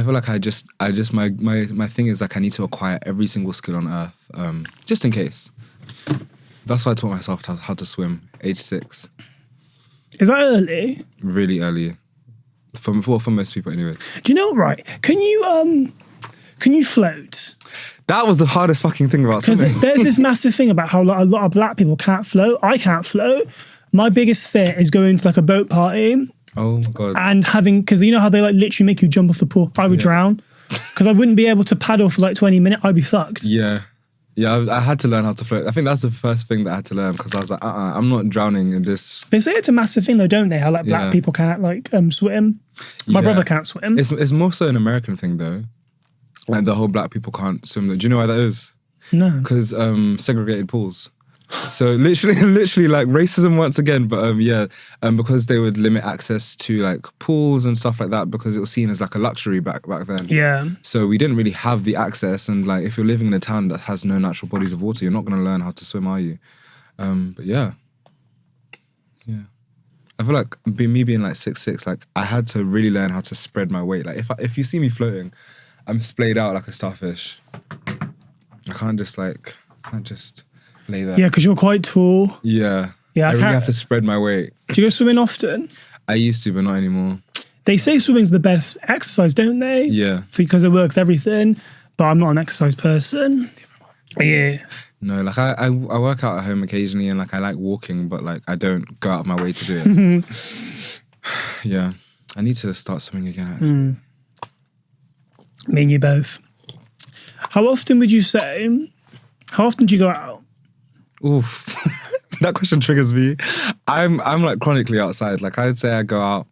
I feel like my thing is like I need to acquire every single skill on earth, just in case. That's why I taught myself how to swim, age 6. Is that early? Really early. For most people anyway. Do you know, right? Can you float? That was the hardest fucking thing about swimming. Because there's this massive thing about how like, a lot of black people can't float. I can't float. My biggest fear is going to like a boat party. Oh my God. And because you know how they like literally make you jump off the pool? I would drown. Because I wouldn't be able to paddle for like 20 minutes. I'd be fucked. Yeah. Yeah, I had to learn how to float. I think that's the first thing that I had to learn because I was like, I'm not drowning in this. They say it's a massive thing though, don't they? How like black people can't like swim. My brother can't swim. It's more so an American thing though. Like the whole black people can't swim. Do you know why that is? No. Because segregated pools. So literally like racism once again, but because they would limit access to like pools and stuff like that because it was seen as like a luxury back then. Yeah. So we didn't really have the access, and like if you're living in a town that has no natural bodies of water, you're not going to learn how to swim, are you? But yeah. I feel like me being like 6'6", like I had to really learn how to spread my weight. Like if you see me floating, I'm splayed out like a starfish. I can't just lay there. Yeah, because you're quite tall. Yeah. Yeah, I really have to spread my weight. Do you go swimming often? I used to, but not anymore. They say swimming's the best exercise, don't they? Yeah. Because it works everything. But I'm not an exercise person. Yeah. No, like I work out at home occasionally and like I like walking, but like I don't go out of my way to do it. Yeah. I need to start swimming again, actually. Me and you both. How often do you go out? Oof. That question triggers me. I'm like chronically outside. Like I'd say I go out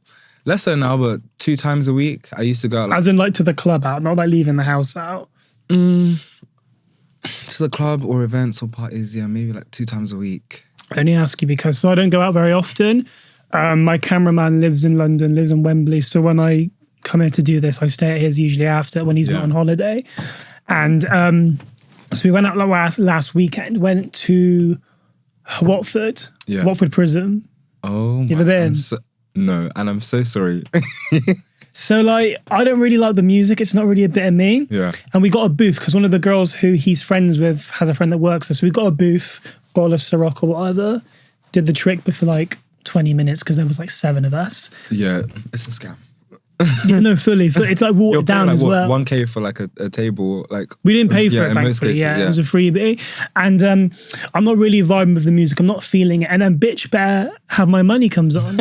less so now, but 2 times a week. I used to go out. As in like to the club out, not like leaving the house out. To the club or events or parties, yeah, maybe like 2 times a week. I only ask you because I don't go out very often. My cameraman lives in London, lives in Wembley. So when I come here to do this, I stay at his usually after when he's not on holiday. And so we went out last weekend, went to Watford, Watford Prison. Oh, you ever been? No, and I'm so sorry. So like, I don't really like the music. It's not really a bit of me. Yeah. And we got a booth because one of the girls who he's friends with has a friend that works there. So we got a booth, bottle of Ciroc or whatever, did the trick, but for like 20 minutes because there was like 7 of us. Yeah, it's a scam. Yeah, no, fully. It's like watered down like, as well. 1K for like a table, like we didn't pay for it, in thankfully. most cases, It was a freebie, and I'm not really vibing with the music. I'm not feeling it, and then Bitch Better Have My Money comes on.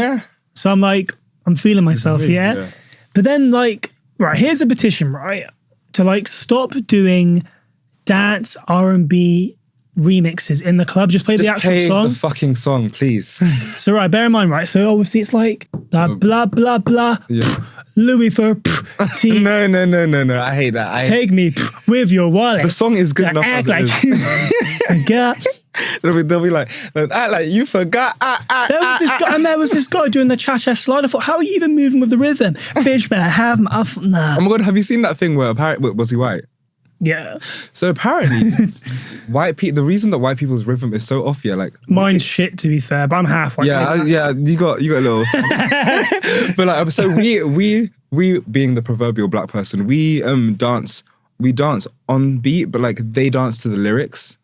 So I'm like, I'm feeling myself, yeah. But then like, right, here's a petition, right, to like stop doing dance R&B remixes in the club. Just play the actual song. The fucking song, please. So right, bear in mind, right. So obviously it's like blah blah blah blah. Yeah. Louis for T. No. I hate that. Take me with your wallet. The song is good enough act as like it you is. forgot. They'll be like, act like you forgot. There was this guy doing the cha-cha slide. I thought, how are you even moving with the rhythm? Bitch, better have my... Nah. Oh my God, have you seen that thing where apparently, was he white? Yeah. So apparently, the reason that white people's rhythm is so off, like mine's shit to be fair, but I'm half white. Yeah, you got a little. But like, so we being the proverbial black person, we dance on beat, but like they dance to the lyrics.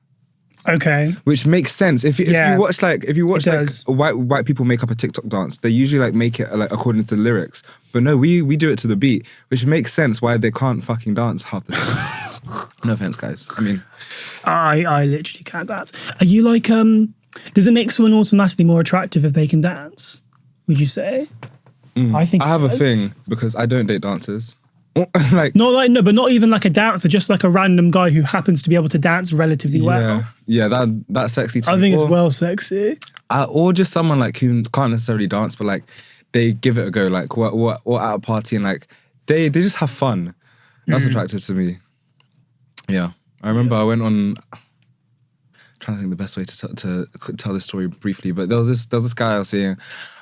Okay. Which makes sense. If you watch white people make up a TikTok dance, they usually like make it like according to the lyrics. But no, we do it to the beat, which makes sense why they can't fucking dance half the time. No offense, guys. I mean, I literally can't dance. Are you like does it make someone automatically more attractive if they can dance? Would you say? I think I have a thing because I don't date dancers. But not even like a dancer, just like a random guy who happens to be able to dance relatively well. Yeah, that's sexy too. I think it's well sexy. Or just someone like who can't necessarily dance, but like they give it a go, like or at a party and like they just have fun. That's attractive to me. Yeah, I remember I went on. Trying to think the best way to tell this story briefly, but there was this guy I was seeing,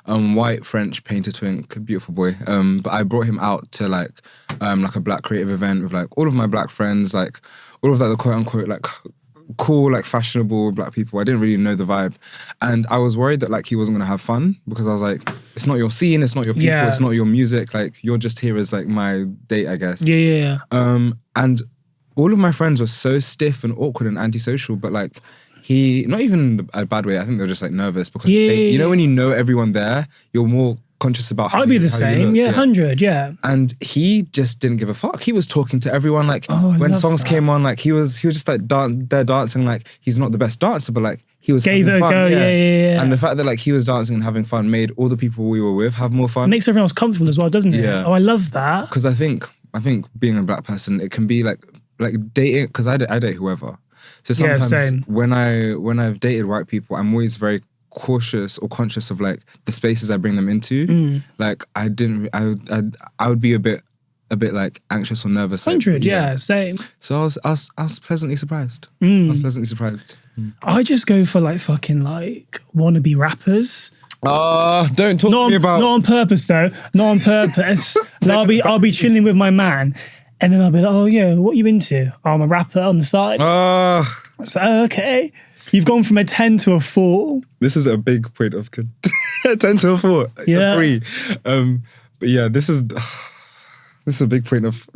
white French painter twink, beautiful boy. But I brought him out to like a black creative event with like all of my black friends, like all of like the quote unquote like cool like fashionable black people. I didn't really know the vibe, and I was worried that like he wasn't gonna have fun because I was like, it's not your scene, it's not your people, Yeah. it's not your music. Like you're just here as like my date, I guess. Yeah. And all of my friends were so stiff and awkward and antisocial, but like he, not even a bad way, I think they were just like nervous because you know when you know everyone there, you're more conscious about how I'd be the how you same. look. Yeah, 100. Yeah. And he just didn't give a fuck. He was talking to everyone like I when love songs that. came on, like he was just like there dancing. Like he's not the best dancer, but like he was Gave having it a fun. go. Yeah. And the fact that like he was dancing and having fun made all the people we were with have more fun. Makes everyone else comfortable as well, doesn't it? Yeah. Oh, I love that. Because I think being a black person, it can be like dating. Because I date whoever. So sometimes same. when I've dated white people, I'm always very cautious or conscious of like the spaces I bring them into. Like I would be a bit like anxious or nervous. 100. Yeah, same. So I was pleasantly surprised. I was pleasantly surprised. I just go for like fucking like wannabe rappers. Don't talk to me about. Not on purpose though. Not on purpose. Like, I'll be chilling with my man, and then I'll be like, oh yeah, what you into? Oh, I'm a rapper on the side. So okay, you've gone from a 10 to a 4. This is a big point of 10 to a 4. Yeah. A 3. But yeah, this is a big point of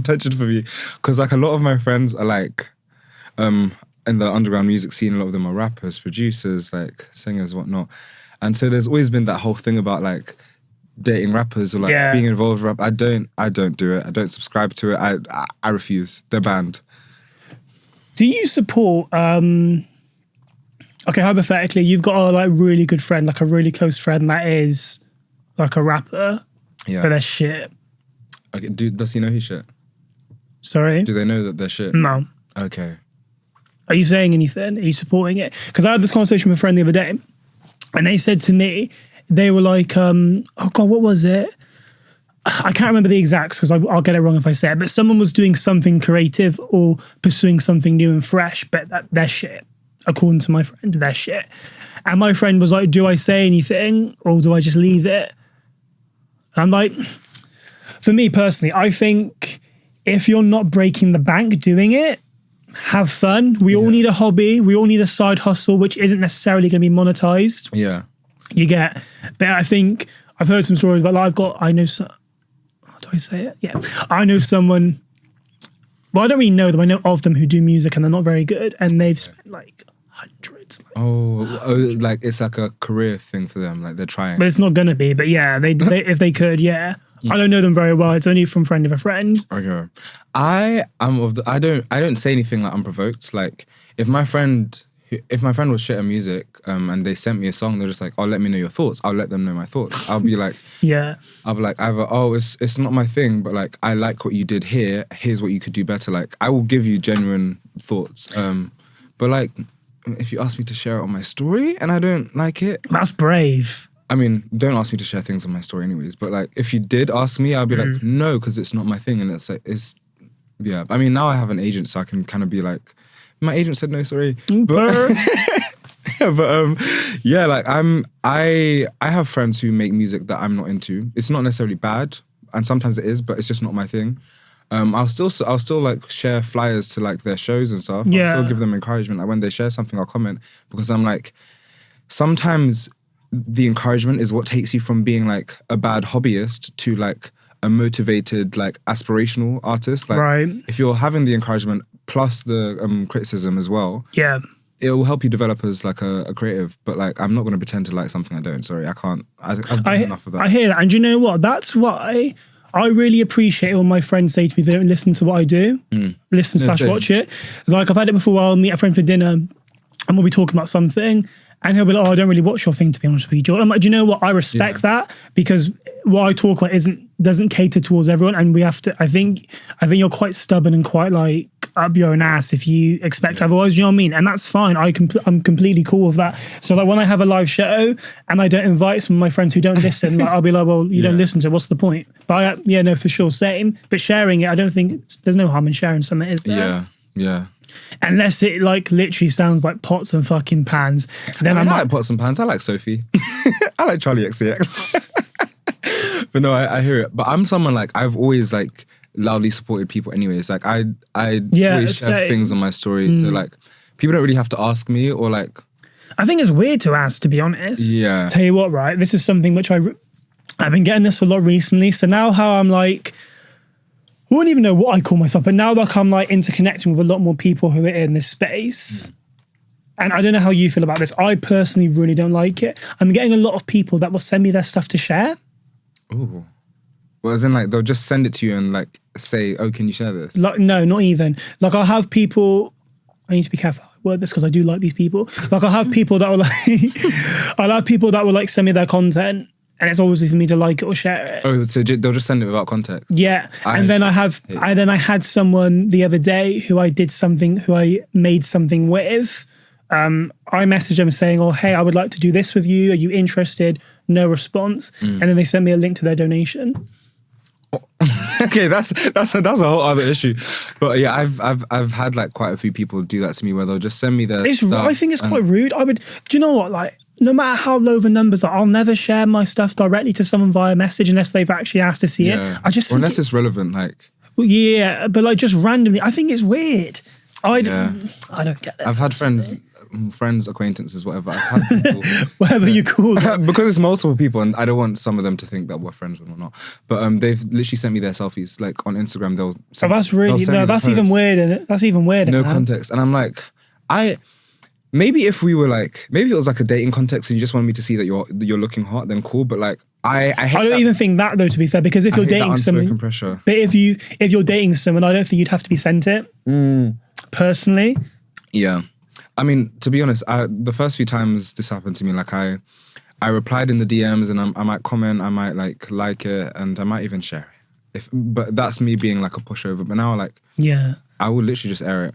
tension for me because like a lot of my friends are like in the underground music scene, a lot of them are rappers, producers, like singers, whatnot. And so there's always been that whole thing about like dating rappers or like being involved with rap. I don't do it. I don't subscribe to it. I refuse. They're banned. Do you support okay, hypothetically, you've got a like really good friend, like a really close friend that is like a rapper, but they're shit. Okay, does he know he's shit? Sorry? Do they know that they're shit? No. Okay. Are you saying anything? Are you supporting it? Because I had this conversation with a friend the other day, and they said to me, they were like, oh God, what was it? I can't remember the exacts because I'll get it wrong if I say it, but someone was doing something creative or pursuing something new and fresh, but they're shit. According to my friend, they're shit. And my friend was like, do I say anything or do I just leave it? And I'm like, for me personally, I think if you're not breaking the bank doing it, have fun. We all need a hobby. We all need a side hustle, which isn't necessarily going to be monetized. Yeah. You get, but I think I've heard some stories about like I know some, how do I say it? Yeah. I know someone, well, I don't really know them. I know of them who do music and they're not very good and they've spent like hundreds. Like, like it's like a career thing for them. Like they're trying. but it's not going to be, but yeah, they if they could, yeah. I don't know them very well. It's only from friend of a friend. Okay. I don't say anything like unprovoked. Like if my friend was shit at music, and they sent me a song, they're just like, "Oh, let me know your thoughts." I'll let them know my thoughts. I'll be like, I'll be like, either, "Oh, it's not my thing, but like I like what you did here. Here's what you could do better." Like I will give you genuine thoughts. But like if you ask me to share it on my story and I don't like it, that's brave. I mean, don't ask me to share things on my story anyways. But like if you did ask me, I'll be like, no, because it's not my thing. And it's like yeah. I mean, now I have an agent, so I can kind of be like, my agent said no, sorry. But yeah, like I have friends who make music that I'm not into. It's not necessarily bad, and sometimes it is, but it's just not my thing. I'll still like share flyers to like their shows and stuff. Yeah. I'll still give them encouragement. Like when they share something, I'll comment because I'm like, sometimes the encouragement is what takes you from being like a bad hobbyist to like a motivated, like aspirational artist. Like right. If you're having the encouragement plus the criticism as well, yeah, it will help you develop as like a creative. But like, I'm not going to pretend to like something I don't. Sorry, I can't. I've done enough of that. I hear that, and you know what? That's why I really appreciate when my friends say to me, "They don't listen to what I do, listen / watch it." Like I've had it before. I'll meet a friend for dinner, and we'll be talking about something. And he'll be like, "Oh, I don't really watch your thing, to be honest with you, Jord." I'm like, "Do you know what? I respect that because what I talk about doesn't cater towards everyone, and we have to. I think you're quite stubborn and quite like up your own ass if you expect otherwise. You know what I mean? And that's fine. I'm completely cool with that. So like when I have a live show and I don't invite some of my friends who don't listen, like I'll be like, "Well, you don't listen to it. What's the point?" But no, for sure, same. But sharing it, I don't think there's no harm in sharing something, is there? Yeah. Unless it like literally sounds like pots and fucking pans. Then I might like pots and pans. I like Sophie. I like Charlie XCX. But no, I hear it. But I'm someone like I've always like loudly supported people anyways. Like I always share things on my story. So like people don't really have to ask me or like I think it's weird to ask, to be honest. Yeah. Tell you what, right? This is something which I've been getting this a lot recently. So now how I'm like, I wouldn't even know what I call myself, but now like I'm like interconnecting with a lot more people who are in this space. And I don't know how you feel about this. I personally really don't like it. I'm getting a lot of people that will send me their stuff to share. Ooh. Well, as in like they'll just send it to you and like say, "Oh, can you share this?" Like, no, not even. Like I'll have people. I need to be careful. I word this because I do like these people. Like I'll have people that will like. I'll have people that will like send me their content, and it's obviously for me to like it or share it. Oh, so they'll just send it without context. Yeah, and then I had someone the other day who I made something with. I messaged them saying, "Oh, hey, I would like to do this with you. Are you interested?" No response, and then they sent me a link to their donation. Okay, that's a whole other issue. But yeah, I've had like quite a few people do that to me where they'll just send me their stuff. I think it's quite rude. Do you know what? Like, no matter how low the numbers are, I'll never share my stuff directly to someone via message unless they've actually asked to see it. I just or unless it's relevant, like. Yeah, but like just randomly, I think it's weird. I don't get it. I've had friends, acquaintances, whatever. I've had people, whatever you call it, because it's multiple people, and I don't want some of them to think that we're friends with them or not. But they've literally sent me their selfies, like on Instagram. They'll. That's even weirder. That's even weirder. No context, and I'm like, maybe if it was like a dating context and you just wanted me to see that you're looking hot, then cool. But like, I don't even think that though. To be fair, because if you're dating someone, pressure. But if you're dating someone, I don't think you'd have to be sent it. Personally. Yeah. I mean, to be honest, the first few times this happened to me, like I replied in the DMs and I might comment, I might like it, and I might even share it. But that's me being like a pushover. But now, like, I will literally just air it.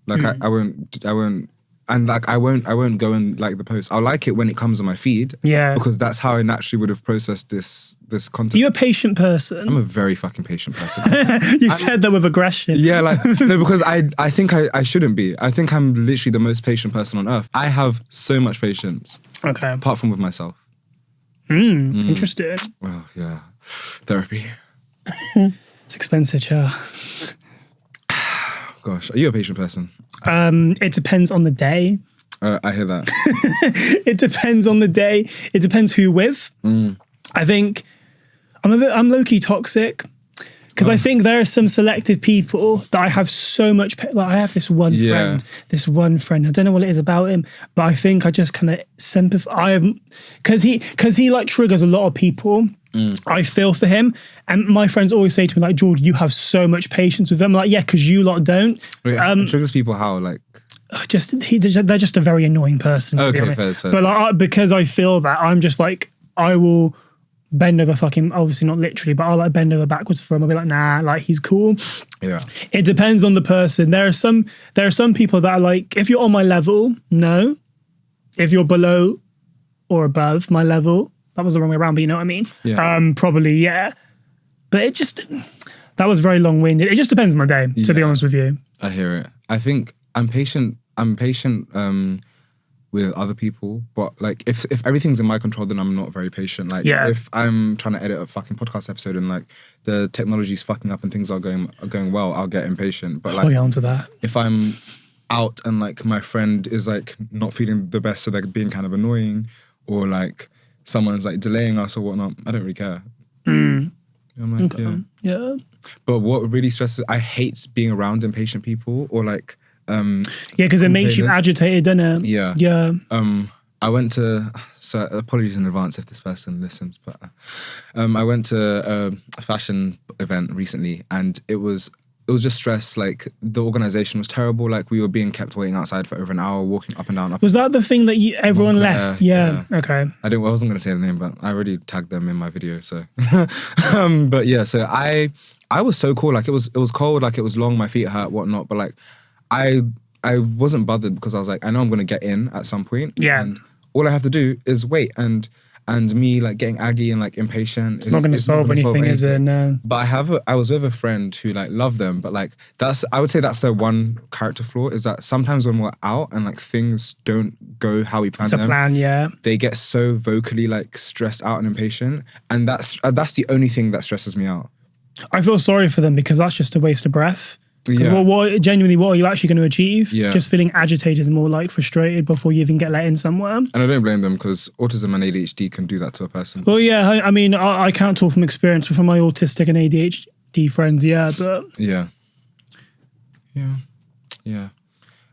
Like I won't, and like I won't go and like the post. I'll like it when it comes on my feed. Yeah, because that's how I naturally would have processed this content. You're a patient person. I'm a very fucking patient person. You said that with aggression. Yeah, like no, because I think I shouldn't be. I think I'm literally the most patient person on earth. I have so much patience. Okay. Apart from with myself. Interesting. Well, yeah, therapy. It's expensive, Char. Gosh, are you a patient person? It depends on the day. I hear that. It depends on the day. It depends who with. I think I'm low-key toxic because I think there are some selective people that I have so much. Like I have this one friend. I don't know what it is about him, but I think I just kind of sympathize. Because he like triggers a lot of people. I feel for him, and my friends always say to me like, "Jord, you have so much patience with them." I'm like, yeah, because you lot don't. Wait, triggers people how? Like, they're just a very annoying person. To be honest. Fair. But like, because I feel that, I'm just like, I will bend over fucking, obviously not literally, but I'll like bend over backwards for him. I'll be like, nah, like he's cool. Yeah. It depends on the person. There are some people that are like, if you're on my level, no. If you're below or above my level. That was the wrong way around, but you know what I mean? Yeah. Probably, yeah. But that was very long-winded. It just depends on the day, to be honest with you. I hear it. I think I'm patient with other people, but like if everything's in my control, then I'm not very patient. Like if I'm trying to edit a fucking podcast episode and like the technology's fucking up and things are going well, I'll get impatient. But like onto that. If I'm out and like my friend is like not feeling the best, so they're being kind of annoying, or like someone's like delaying us or whatnot, I don't really care. I'm like, yeah. But what really stresses, I hate being around impatient people or like, because it makes you agitated, doesn't it? Yeah. Yeah. I went to, so apologies in advance if this person listens, but I went to a fashion event recently and it was just stress. Like the organization was terrible. Like we were being kept waiting outside for over an hour, walking up and down. Was that the thing that everyone left? Yeah. Okay. I wasn't going to say the name, but I already tagged them in my video. So, but yeah, so I was so cool. Like it was cold, like it was long, my feet hurt, whatnot. But like I wasn't bothered because I was like, I know I'm going to get in at some point. Yeah. And all I have to do is wait. And me like getting aggy and like impatient. It's not going to solve anything, is it? No. But I was with a friend who like loved them, but like I would say that's their one character flaw is that sometimes when we're out and like things don't go how we plan them. They get so vocally like stressed out and impatient, and that's the only thing that stresses me out. I feel sorry for them because that's just a waste of breath. Yeah. Genuinely, what are you actually going to achieve? Yeah. Just feeling agitated and more like frustrated before you even get let in somewhere. And I don't blame them because autism and ADHD can do that to a person. Well, yeah, I mean, I can't talk from experience from my autistic and ADHD friends, yeah, but... Yeah.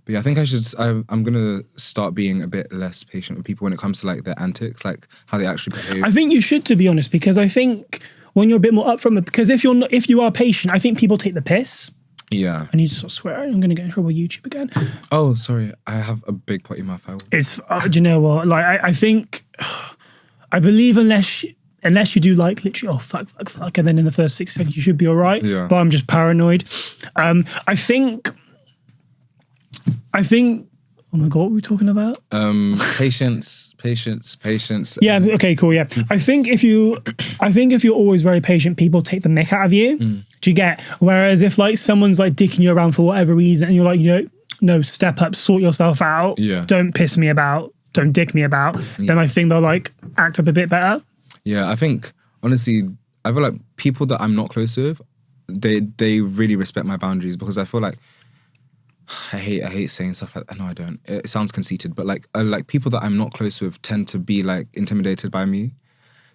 But yeah, I think I'm going to start being a bit less patient with people when it comes to like their antics, like how they actually behave. I think you should, to be honest, because I think when you're a bit more upfront, because if you are patient, I think people take the piss. Yeah. I need to stop swearing. I'm going to get in trouble with YouTube again. Oh, sorry. I have a big potty mouth. It's, do you know what? Like, I think, I believe unless you do like literally, oh, fuck, and then in the first 6 seconds you should be all right. Yeah. But I'm just paranoid. I think, oh my God, what were we talking about? Patience. Yeah, okay, cool, yeah. I think if you're always very patient, people take the mick out of you. Do you get? Whereas if like someone's like dicking you around for whatever reason and you're like, no, step up, sort yourself out. Yeah. Don't piss me about, don't dick me about. Then I think they'll like act up a bit better. Yeah, I think, honestly, I feel like people that I'm not close with, they really respect my boundaries because I feel like, I hate saying stuff like that. No, I don't. It sounds conceited, but like people that I'm not close with tend to be like intimidated by me.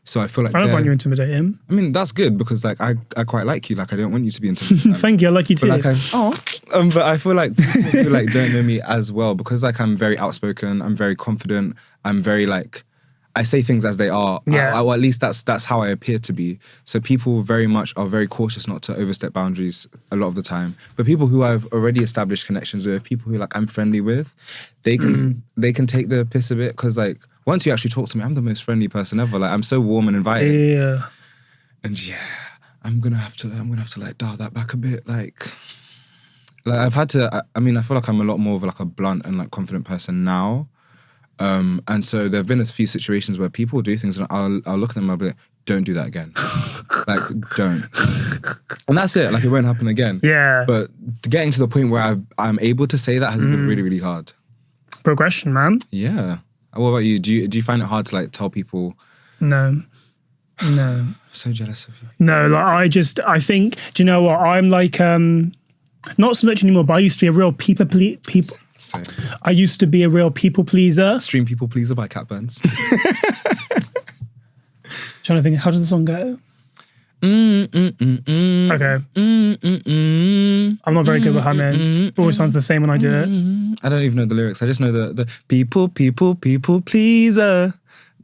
So I feel like I don't find you intimidating. I mean, that's good because like I quite like you. Like I don't want you to be intimidated. Thank you. I like you too. But but I feel like people who like don't know me as well because like I'm very outspoken. I'm very confident. I'm very like, I say things as they are. Yeah. Or at least that's how I appear to be. So people very much are very cautious not to overstep boundaries a lot of the time. But people who I've already established connections with, people who like I'm friendly with, they can take the piss a bit because like once you actually talk to me, I'm the most friendly person ever. Like I'm so warm and inviting. Yeah. And yeah, I'm gonna have to like dial that back a bit. Like I've had to. I mean, I feel like I'm a lot more of like a blunt and like confident person now. And so there have been a few situations where people do things and I'll look at them and I'll be like, don't do that again. Like, don't. And that's it. Like, it won't happen again. Yeah. But getting to the point where I'm able to say that has been really, really hard. Progression, man. Yeah. What about you? Do you find it hard to like tell people? No. So jealous of you. No, like I think, do you know what? I'm like, not so much anymore, but I used to be a real people. Same. I used to be a real people pleaser. Stream People Pleaser by Cat Burns. Trying to think, how does the song go? Okay. I'm not very good with humming. Always sounds the same when I do it. I don't even know the lyrics. I just know the people pleaser.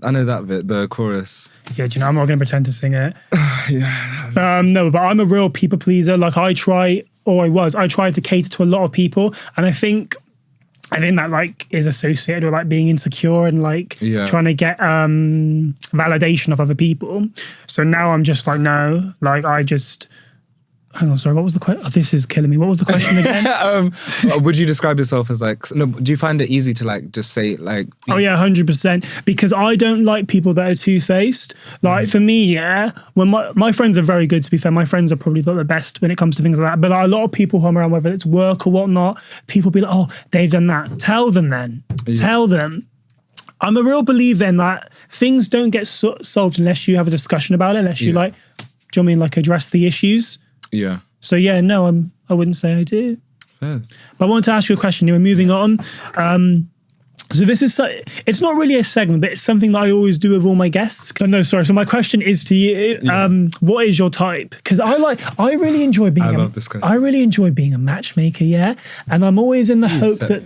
I know that bit, the chorus. Yeah, do you know, I'm not going to pretend to sing it. Yeah. No, but I'm a real people pleaser. Like I tried to cater to a lot of people. And I think that like is associated with like being insecure and like trying to get validation of other people. So now I'm just like, no, like I just, hang on, sorry, what was the question? Oh, this is killing me. What was the question again? Would you describe yourself as like, no, do you find it easy to like just say like? Oh yeah, 100%. Because I don't like people that are two-faced. Like for me, yeah, when my friends are very good, to be fair. My friends are probably not the best when it comes to things like that. But like, a lot of people who I'm around, whether it's work or whatnot, people be like, oh, they've done that. Tell them then. Yeah. Tell them. I'm a real believer in that things don't get solved unless you have a discussion about it, unless you like, do you know what I mean, like address the issues. Yeah. So yeah, no, I wouldn't say I do. Yes. But I wanted to ask you a question. We're moving on. So this is, it's not really a segment, but it's something that I always do with all my guests. No, sorry. So my question is to you. What is your type? Because I really enjoy being. I love this question. I really enjoy being a matchmaker. Yeah, and I'm always in the hope that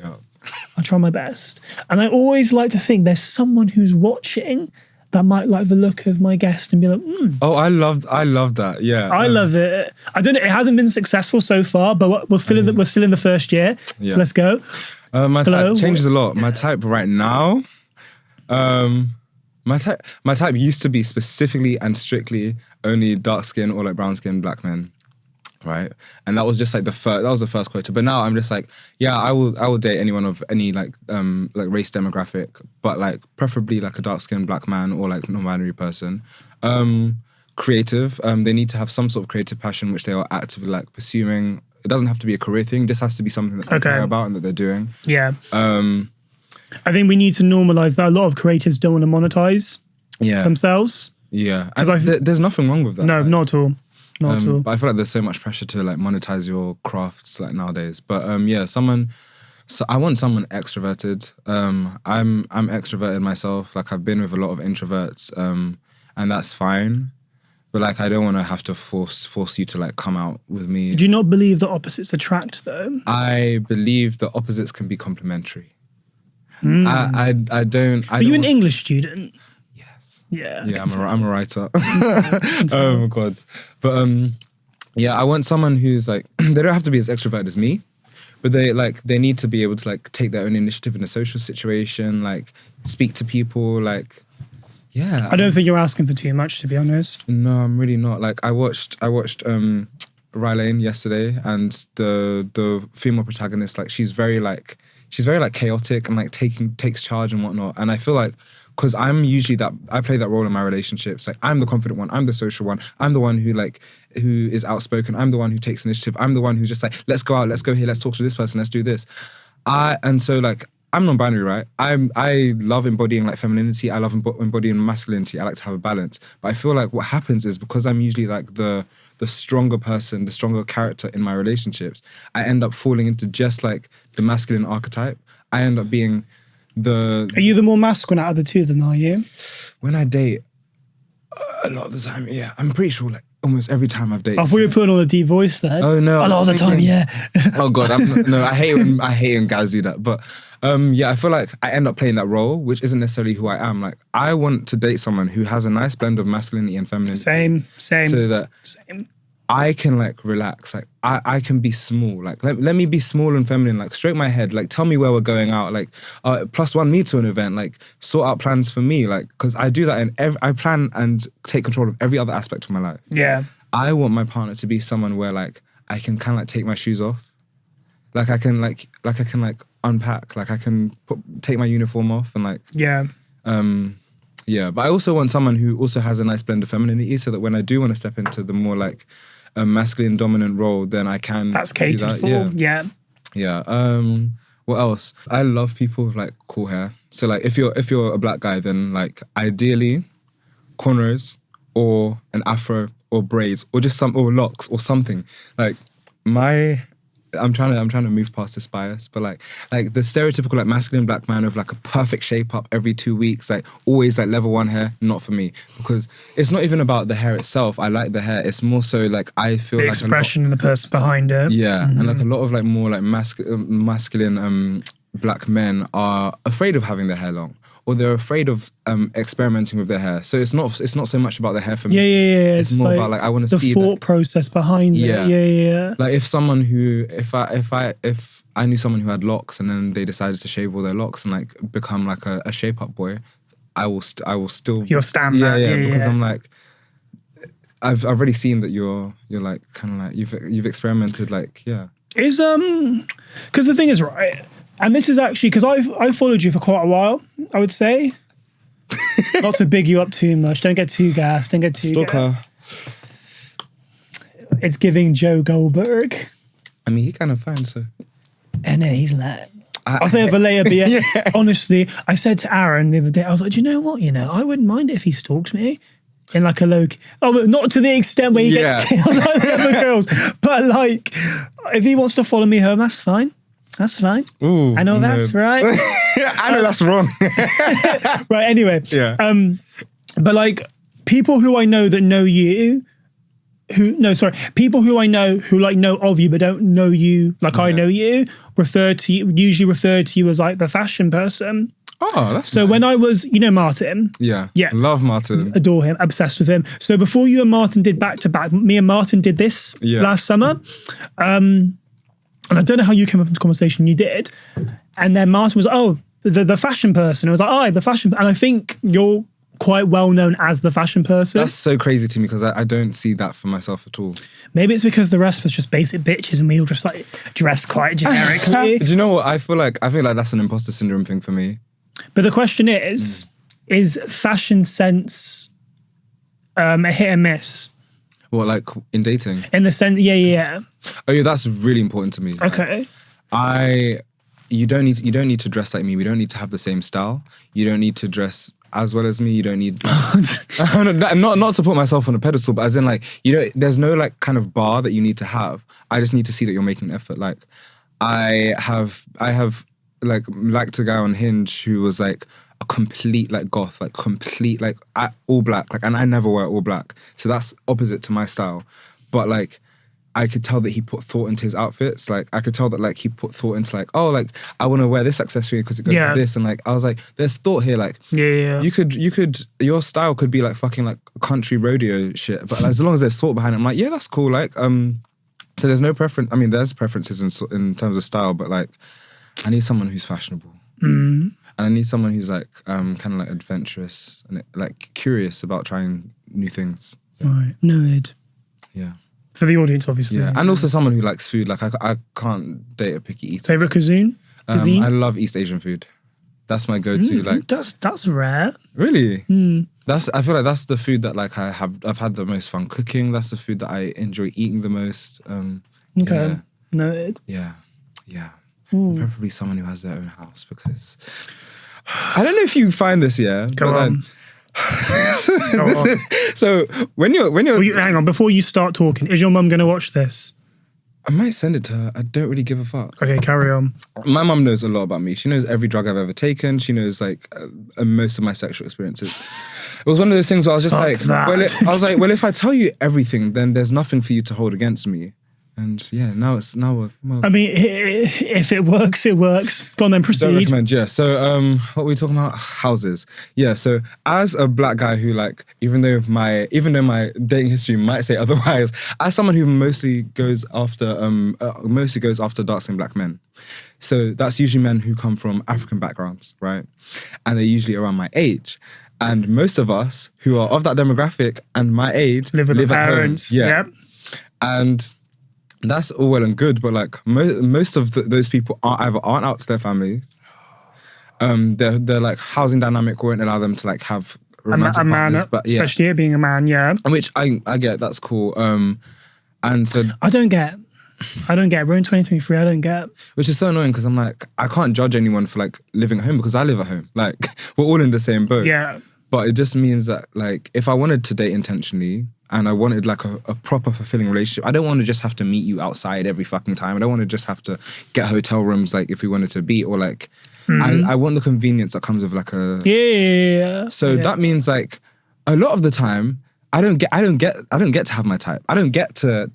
I try my best, and I always like to think there's someone who's watching that might like the look of my guest and be like, Oh, I love that. Yeah, I love it. I don't know. It hasn't been successful so far, but we're still in the first year. Yeah. So let's go. My type changes a lot. My type right now, my type used to be specifically and strictly only dark skin or like brown skin black men. Right, and that was just like the first quota. But now I'm just like, yeah, I will date anyone of any like race demographic, but like preferably like a dark skinned black man or like non-binary person. Creative, they need to have some sort of creative passion which they are actively like pursuing. It doesn't have to be a career thing. This has to be something that they care about and that they're doing. Yeah. I think we need to normalize that. A lot of creatives don't want to monetize themselves. Yeah, and there's nothing wrong with that. No, not at all. Not at all. But I feel like there's so much pressure to like monetize your crafts like nowadays. But yeah, so I want someone extroverted. I'm extroverted myself. Like I've been with a lot of introverts, and that's fine. But like I don't want to have to force you to like come out with me. Do you not believe that opposites attract though? I believe the opposites can be complementary. I don't. Are you an English student? Yes. Yeah. Yeah, I'm a writer. Oh God. But yeah, I want someone who's like they don't have to be as extroverted as me, but they need to be able to like take their own initiative in a social situation, like speak to people, like yeah. I don't think you're asking for too much, to be honest. No, I'm really not. Like I watched Rylane yesterday, and the female protagonist, like she's very chaotic and like takes charge and whatnot. And I feel like because I'm usually I play that role in my relationships. Like I'm the confident one, I'm the social one, I'm the one who is outspoken, I'm the one who takes initiative, I'm the one who's just like, let's go out, let's go here, let's talk to this person, let's do this. And so like I'm non-binary, right? I love embodying like femininity, I love embodying masculinity, I like to have a balance. But I feel like what happens is because I'm usually like the stronger person, the stronger character in my relationships, I end up falling into just like the masculine archetype. I end up being Are you the more masculine out of the two then, are you? When I date, a lot of the time, yeah. I'm pretty sure like almost every time I've dated. I thought you were putting on a deep voice then. Oh no. A lot of the time, yeah. Oh God, I hate when guys do that. But yeah, I feel like I end up playing that role, which isn't necessarily who I am. Like I want to date someone who has a nice blend of masculinity and femininity. Same. So that I can like relax. Like I can be small. Like let me be small and feminine. Like stroke my head. Like tell me where we're going out. Like +1 me to an event. Like sort out plans for me. Like because I do that I plan and take control of every other aspect of my life. Yeah. I want my partner to be someone where like I can kind of like take my shoes off. Like I can unpack. Like I can take my uniform off and like yeah. Yeah, but I also want someone who also has a nice blend of femininity, so that when I do want to step into the more like masculine dominant role, then I can. That's catered for. Yeah. Yeah. What else? I love people with like cool hair. So like if you're a black guy, then like ideally cornrows or an afro or braids or just or locks or something. Like I'm trying to move past this bias, but like the stereotypical like masculine black man with like a perfect shape up every 2 weeks, like always like level 1 hair, not for me, because it's not even about the hair itself. I like the hair. It's more so like I feel the like expression and the person behind it. Yeah, and like a lot of like more like masculine black men are afraid of having their hair long, or they're afraid of experimenting with their hair. So it's not so much about the hair for me. Yeah. It's more like, about like I want to see the thought process behind it. Yeah. Like if I knew someone who had locks and then they decided to shave all their locks and like become like a shape up boy, I will still. You'll stand yeah, that. Yeah, because I'm like, I've already seen that you're like kind of like you've experimented like Is because the thing is, right. And this is actually because I followed you for quite a while, I would say. Not to big you up too much. Don't get too gassed. Don't get too stalker. It's giving Joe Goldberg. I mean, he kind of fine, so. And he's like, I'll say it for later, but yeah, honestly, I said to Aaron the other day, I was like, do you know what? I wouldn't mind it if he stalked me. In like a low, not to the extent where he gets killed like the other girls, but like, if he wants to follow me home, that's fine. That's fine. Ooh, I know that's right. I know that's wrong. Right, anyway. Yeah. But like people who I know that know you, people who I know who like know of you but don't know you like I know you, usually refer to you as like the fashion person. Oh, that's so nice. When I was, Martin. Yeah. Yeah. Love Martin. Adore him. Obsessed with him. So before you and Martin did back to back, me and Martin did this last summer. And I don't know how you came up into conversation. You did. And then Martin was like, the fashion person. I was like, the fashion. And I think you're quite well known as the fashion person. That's so crazy to me because I don't see that for myself at all. Maybe it's because the rest of us just basic bitches and we all just like dress quite generically. Do you know what? I feel like that's an imposter syndrome thing for me. But the question is fashion sense a hit and miss? What, like in dating? In the sense, yeah. Oh yeah, that's really important to me. Okay. You don't need to dress like me. We don't need to have the same style. You don't need to dress as well as me. You don't need not to put myself on a pedestal, but as in like, you know, there's no like kind of bar that you need to have. I just need to see that you're making an effort. Like I have like liked a guy on Hinge who was like a complete like goth, like complete like all black, like, and I never wear all black, so that's opposite to my style. But like I could tell that he put thought into his outfits. Like I could tell that like he put thought into like, oh, like I want to wear this accessory because it goes with this, and like I was like, there's thought here. Like you could your style could be like fucking like country rodeo shit, but as long as there's thought behind it, I'm like, yeah, that's cool. Like so there's no preference. I mean, there's preferences in terms of style, but like I need someone who's fashionable. And I need someone who's like kind of like adventurous and like curious about trying new things. Right, noted. Yeah. For the audience, obviously. Yeah, and also someone who likes food. Like I can't date a picky eater. Favorite cuisine? I love East Asian food. That's my go-to. Like that's rare. Really? I feel like that's the food that like I've had the most fun cooking. That's the food that I enjoy eating the most. Okay, noted. Yeah. Preferably someone who has their own house, because I don't know if you find this, Go on. So when you're hang on, before you start talking, is your mum going to watch this? I might send it to her. I don't really give a fuck. Okay, carry on. My mum knows a lot about me. She knows every drug I've ever taken. She knows like most of my sexual experiences. It was one of those things where I was just well, if I tell you everything, then there's nothing for you to hold against me. And yeah, now well, I mean, if it works, it works. Go on then, proceed. Don't recommend, yeah. So what were we talking about? Houses. Yeah, so as a black guy who like, even though my dating history might say otherwise, as someone who mostly goes after dark-skinned black men. So that's usually men who come from African backgrounds, right? And they're usually around my age. And most of us who are of that demographic and my age live with parents. Home. Yeah. Yep. And that's all well and good, but like most of those people aren't out to their families. They're like housing dynamic won't allow them to like have romantic partners, but yeah, especially it being a man, yeah. Which I get, that's cool. And so I don't get. We're in 2023. I don't get. Which is so annoying because I'm like, I can't judge anyone for like living at home because I live at home. Like we're all in the same boat. Yeah. But it just means that like if I wanted to date intentionally, and I wanted like a proper fulfilling relationship, I don't want to just have to meet you outside every fucking time. I don't want to just have to get hotel rooms like if we wanted to be, or like I want the convenience that comes with like a So that means like a lot of the time I don't get to have my type. I don't get to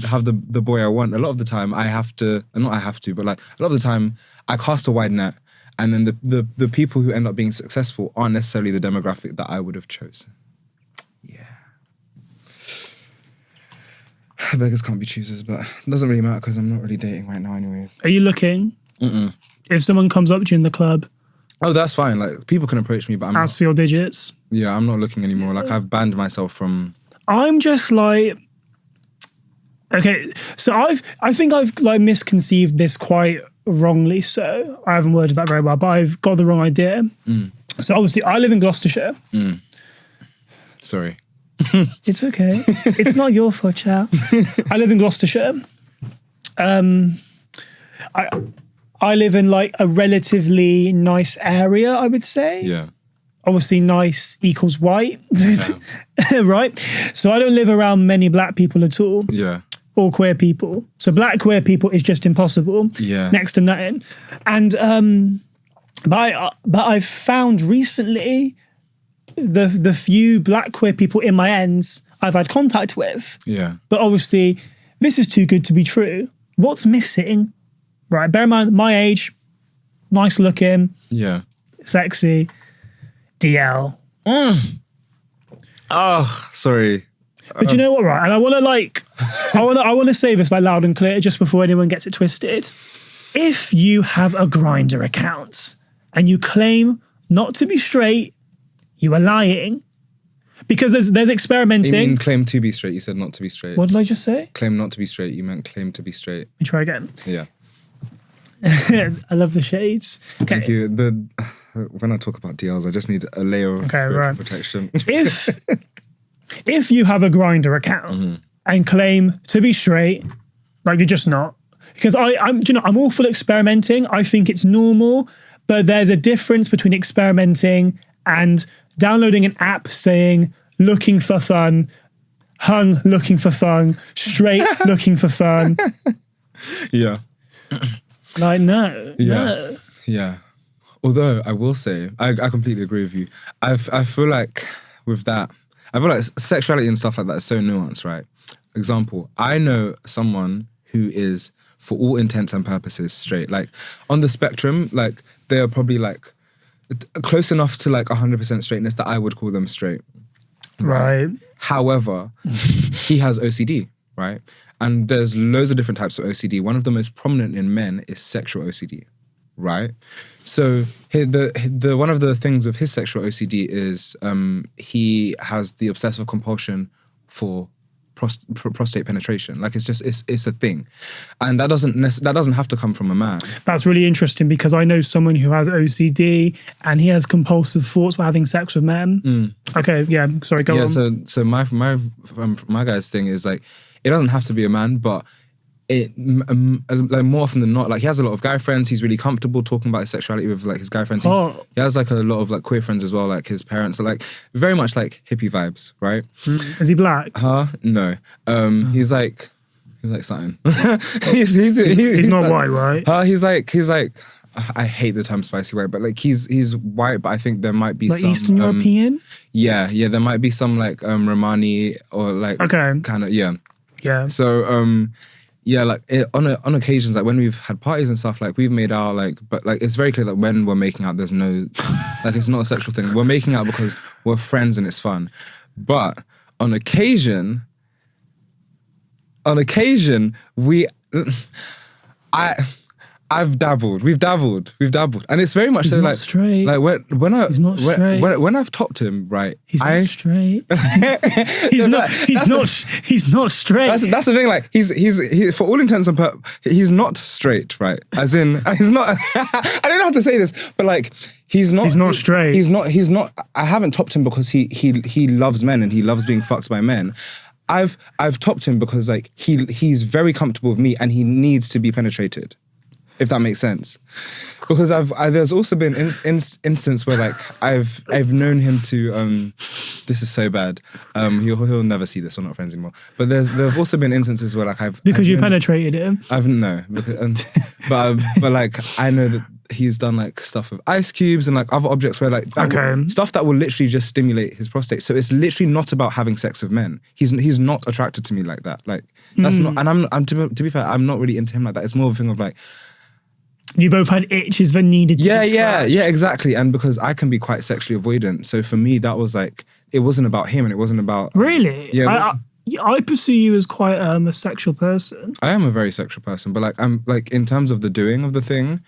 have the boy I want. A lot of the time but like a lot of the time I cast a wide net, and then the people who end up being successful aren't necessarily the demographic that I would have chosen. Beggars can't be choosers, but it doesn't really matter because I'm not really dating right now anyways. Are you looking? If someone comes up to you in the club. Oh, that's fine. Like, people can approach me, but ask for your digits. Yeah, I'm not looking anymore. Like, I've banned myself from... I'm just like... Okay, so I think I've like misconceived this quite wrongly, so I haven't worded that very well, but I've got the wrong idea. So obviously, I live in Gloucestershire. Sorry. It's okay. It's not your fault, child. I live in Gloucestershire. I live in like a relatively nice area, I would say. Yeah. Obviously, nice equals white, right? So I don't live around many black people at all. Yeah. Or queer people. So black queer people is just impossible. Yeah. Next to nothing. And but I've found recently the few black queer people in my ends I've had contact with. Yeah. But obviously, this is too good to be true. What's missing? Right, bear in mind, my age, nice looking. Yeah. Sexy. DL. Oh, sorry. But you know what, right? And I want to say this like loud and clear just before anyone gets it twisted. If you have a Grindr account and you claim not to be straight, you are lying. Because there's experimenting. You mean claim to be straight? You said not to be straight. What did I just say? Claim not to be straight. You meant claim to be straight. Let me try again. Yeah. I love the shades. Okay. Thank you. When I talk about DLs, I just need a layer of protection. If you have a Grindr account and claim to be straight, like you're just not. Because I'm all for experimenting. I think it's normal, but there's a difference between experimenting and downloading an app saying looking for fun, hung looking for fun, straight looking for fun. Yeah. Like, no. Yeah. Although I will say, I completely agree with you. I feel like with that, I feel like sexuality and stuff like that is so nuanced, right? Example, I know someone who is, for all intents and purposes, straight. Like, on the spectrum, like, they're probably like close enough to like 100% straightness that I would call them straight. Right. However, he has OCD, right? And there's loads of different types of OCD. One of the most prominent in men is sexual OCD, right? So the one of the things with his sexual OCD is he has the obsessive compulsion for prostate penetration. Like, it's a thing, and that doesn't have to come from a man. That's really interesting because I know someone who has OCD and he has compulsive thoughts about having sex with men. Okay, yeah, sorry, go on. Yeah, so my guy's thing is like, it doesn't have to be a man, but it like more often than not, like, he has a lot of guy friends. He's really comfortable talking about his sexuality with like his guy friends. He has like a lot of like queer friends as well. Like, his parents are like very much like hippie vibes, right? Is he black? No. He's like something. he's not like, white, right? He's like I hate the term spicy white, but like he's white, but I think there might be like some Eastern European. Yeah, there might be some like Romani or like kind of Yeah. So yeah, like on occasions, like when we've had parties and stuff, like we've made out, like, but like it's very clear that when we're making out, there's no, like, it's not a sexual thing. We're making out because we're friends and it's fun. But on occasion, We've dabbled, and it's very much he's so not like straight. Like he's not straight. When I've topped him, right? He's not straight. He's not straight. That's the thing. Like, he's for all intents and purposes, he's not straight, right? As in, he's not. I don't know how to say this, but like, he's not straight. He's not. I haven't topped him because he loves men and he loves being fucked by men. I've topped him because like he's very comfortable with me and he needs to be penetrated. If that makes sense, because there's also been instance where like I've known him to this is so bad, he'll never see this, we're not friends anymore, but there've also been instances where like I've penetrated him. But like I know that he's done like stuff with ice cubes and like other objects where like stuff that will literally just stimulate his prostate. So it's literally not about having sex with men. He's not attracted to me like that. Like, that's not, and I'm to be fair, I'm not really into him like that. It's more of a thing of like, you both had itches that needed to be scratched. Yeah, exactly. And because I can be quite sexually avoidant, so for me that was like, it wasn't about him and it wasn't about... Really? Yeah. I perceive you as quite a sexual person. I am a very sexual person, but like, I'm like, in terms of the doing of the thing,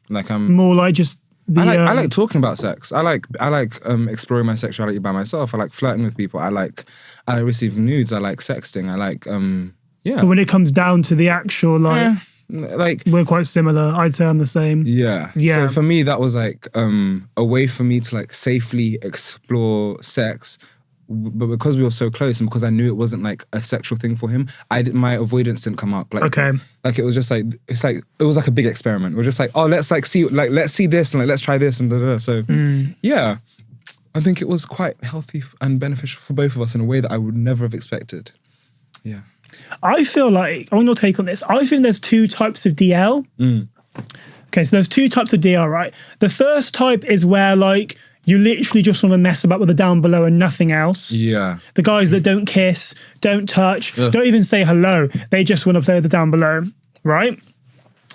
like I'm... More like just... I like talking about sex. I like exploring my sexuality by myself. I like flirting with people. I like receiving nudes. I like sexting. I like, But when it comes down to the actual like... Like, we're quite similar. I'd say I'm the same. Yeah. So for me, that was like a way for me to like safely explore sex, but because we were so close and because I knew it wasn't like a sexual thing for him, my avoidance didn't come up. Like, like it was just like, it was like a big experiment. We're just like, oh, let's see this and like let's try this and da da da. So yeah, I think it was quite healthy and beneficial for both of us in a way that I would never have expected. Yeah. I feel like, I want your take on this. I think there's two types of DL. Okay, so there's two types of DL, right? The first type is where like you literally just want to mess about with the down below and nothing else. Yeah. The guys that don't kiss, don't touch, don't even say hello. They just want to play with the down below, right?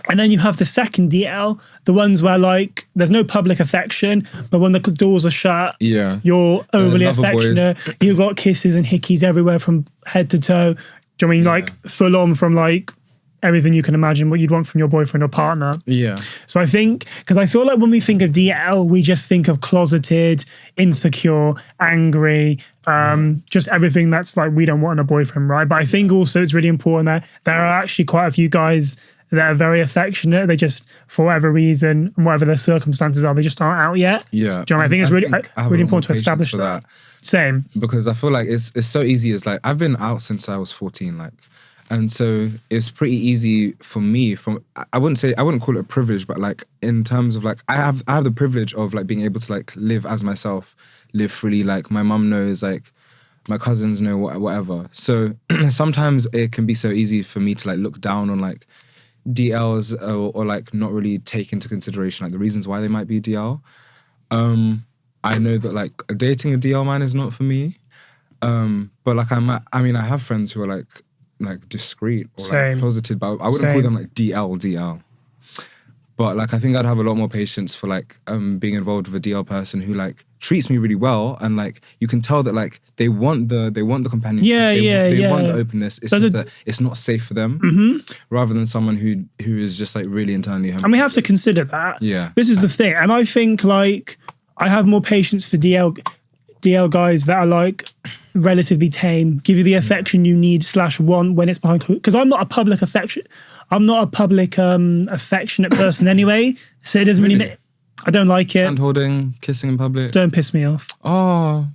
And then you have the second DL, the ones where like there's no public affection, but when the doors are shut, you're overly affectionate. You've got kisses and hickeys everywhere from head to toe. Do you know what I mean? Like full on from like everything you can imagine what you'd want from your boyfriend or partner. Yeah. So I think, because I feel like when we think of DL, we just think of closeted, insecure, angry, just everything that's like we don't want in a boyfriend, right? But I think also it's really important that there are actually quite a few guys that are very affectionate. They just, for whatever reason, whatever their circumstances are, they just aren't out yet. Yeah. Do you know what I think? It's really important to establish that. Same. Because I feel like it's so easy. It's like, I've been out since I was 14. Like, And so it's pretty easy for me I wouldn't call it a privilege, but like in terms of like, I have the privilege of like being able to like live as myself, live freely. Like my mum knows, like my cousins know, whatever. So sometimes it can be so easy for me to like look down on like DLs or like not really take into consideration like the reasons why they might be DL. I know that like dating a DL man is not for me. But like I have friends who are like discreet or like closeted, but I wouldn't call them like DL. But like I think I'd have a lot more patience for like being involved with a DL person who like treats me really well, and like you can tell that like they want the companionship. They want the openness. It's just that it's not safe for them, rather than someone who is just like really internally homophobic. And we have to consider that. Yeah, this is the thing, and I think like I have more patience for DL guys that are like relatively tame, give you the affection you need / want when it's behind, because I'm not a public affectionate person anyway, so it doesn't really I don't like it. Hand holding, kissing in public. Don't piss me off. Oh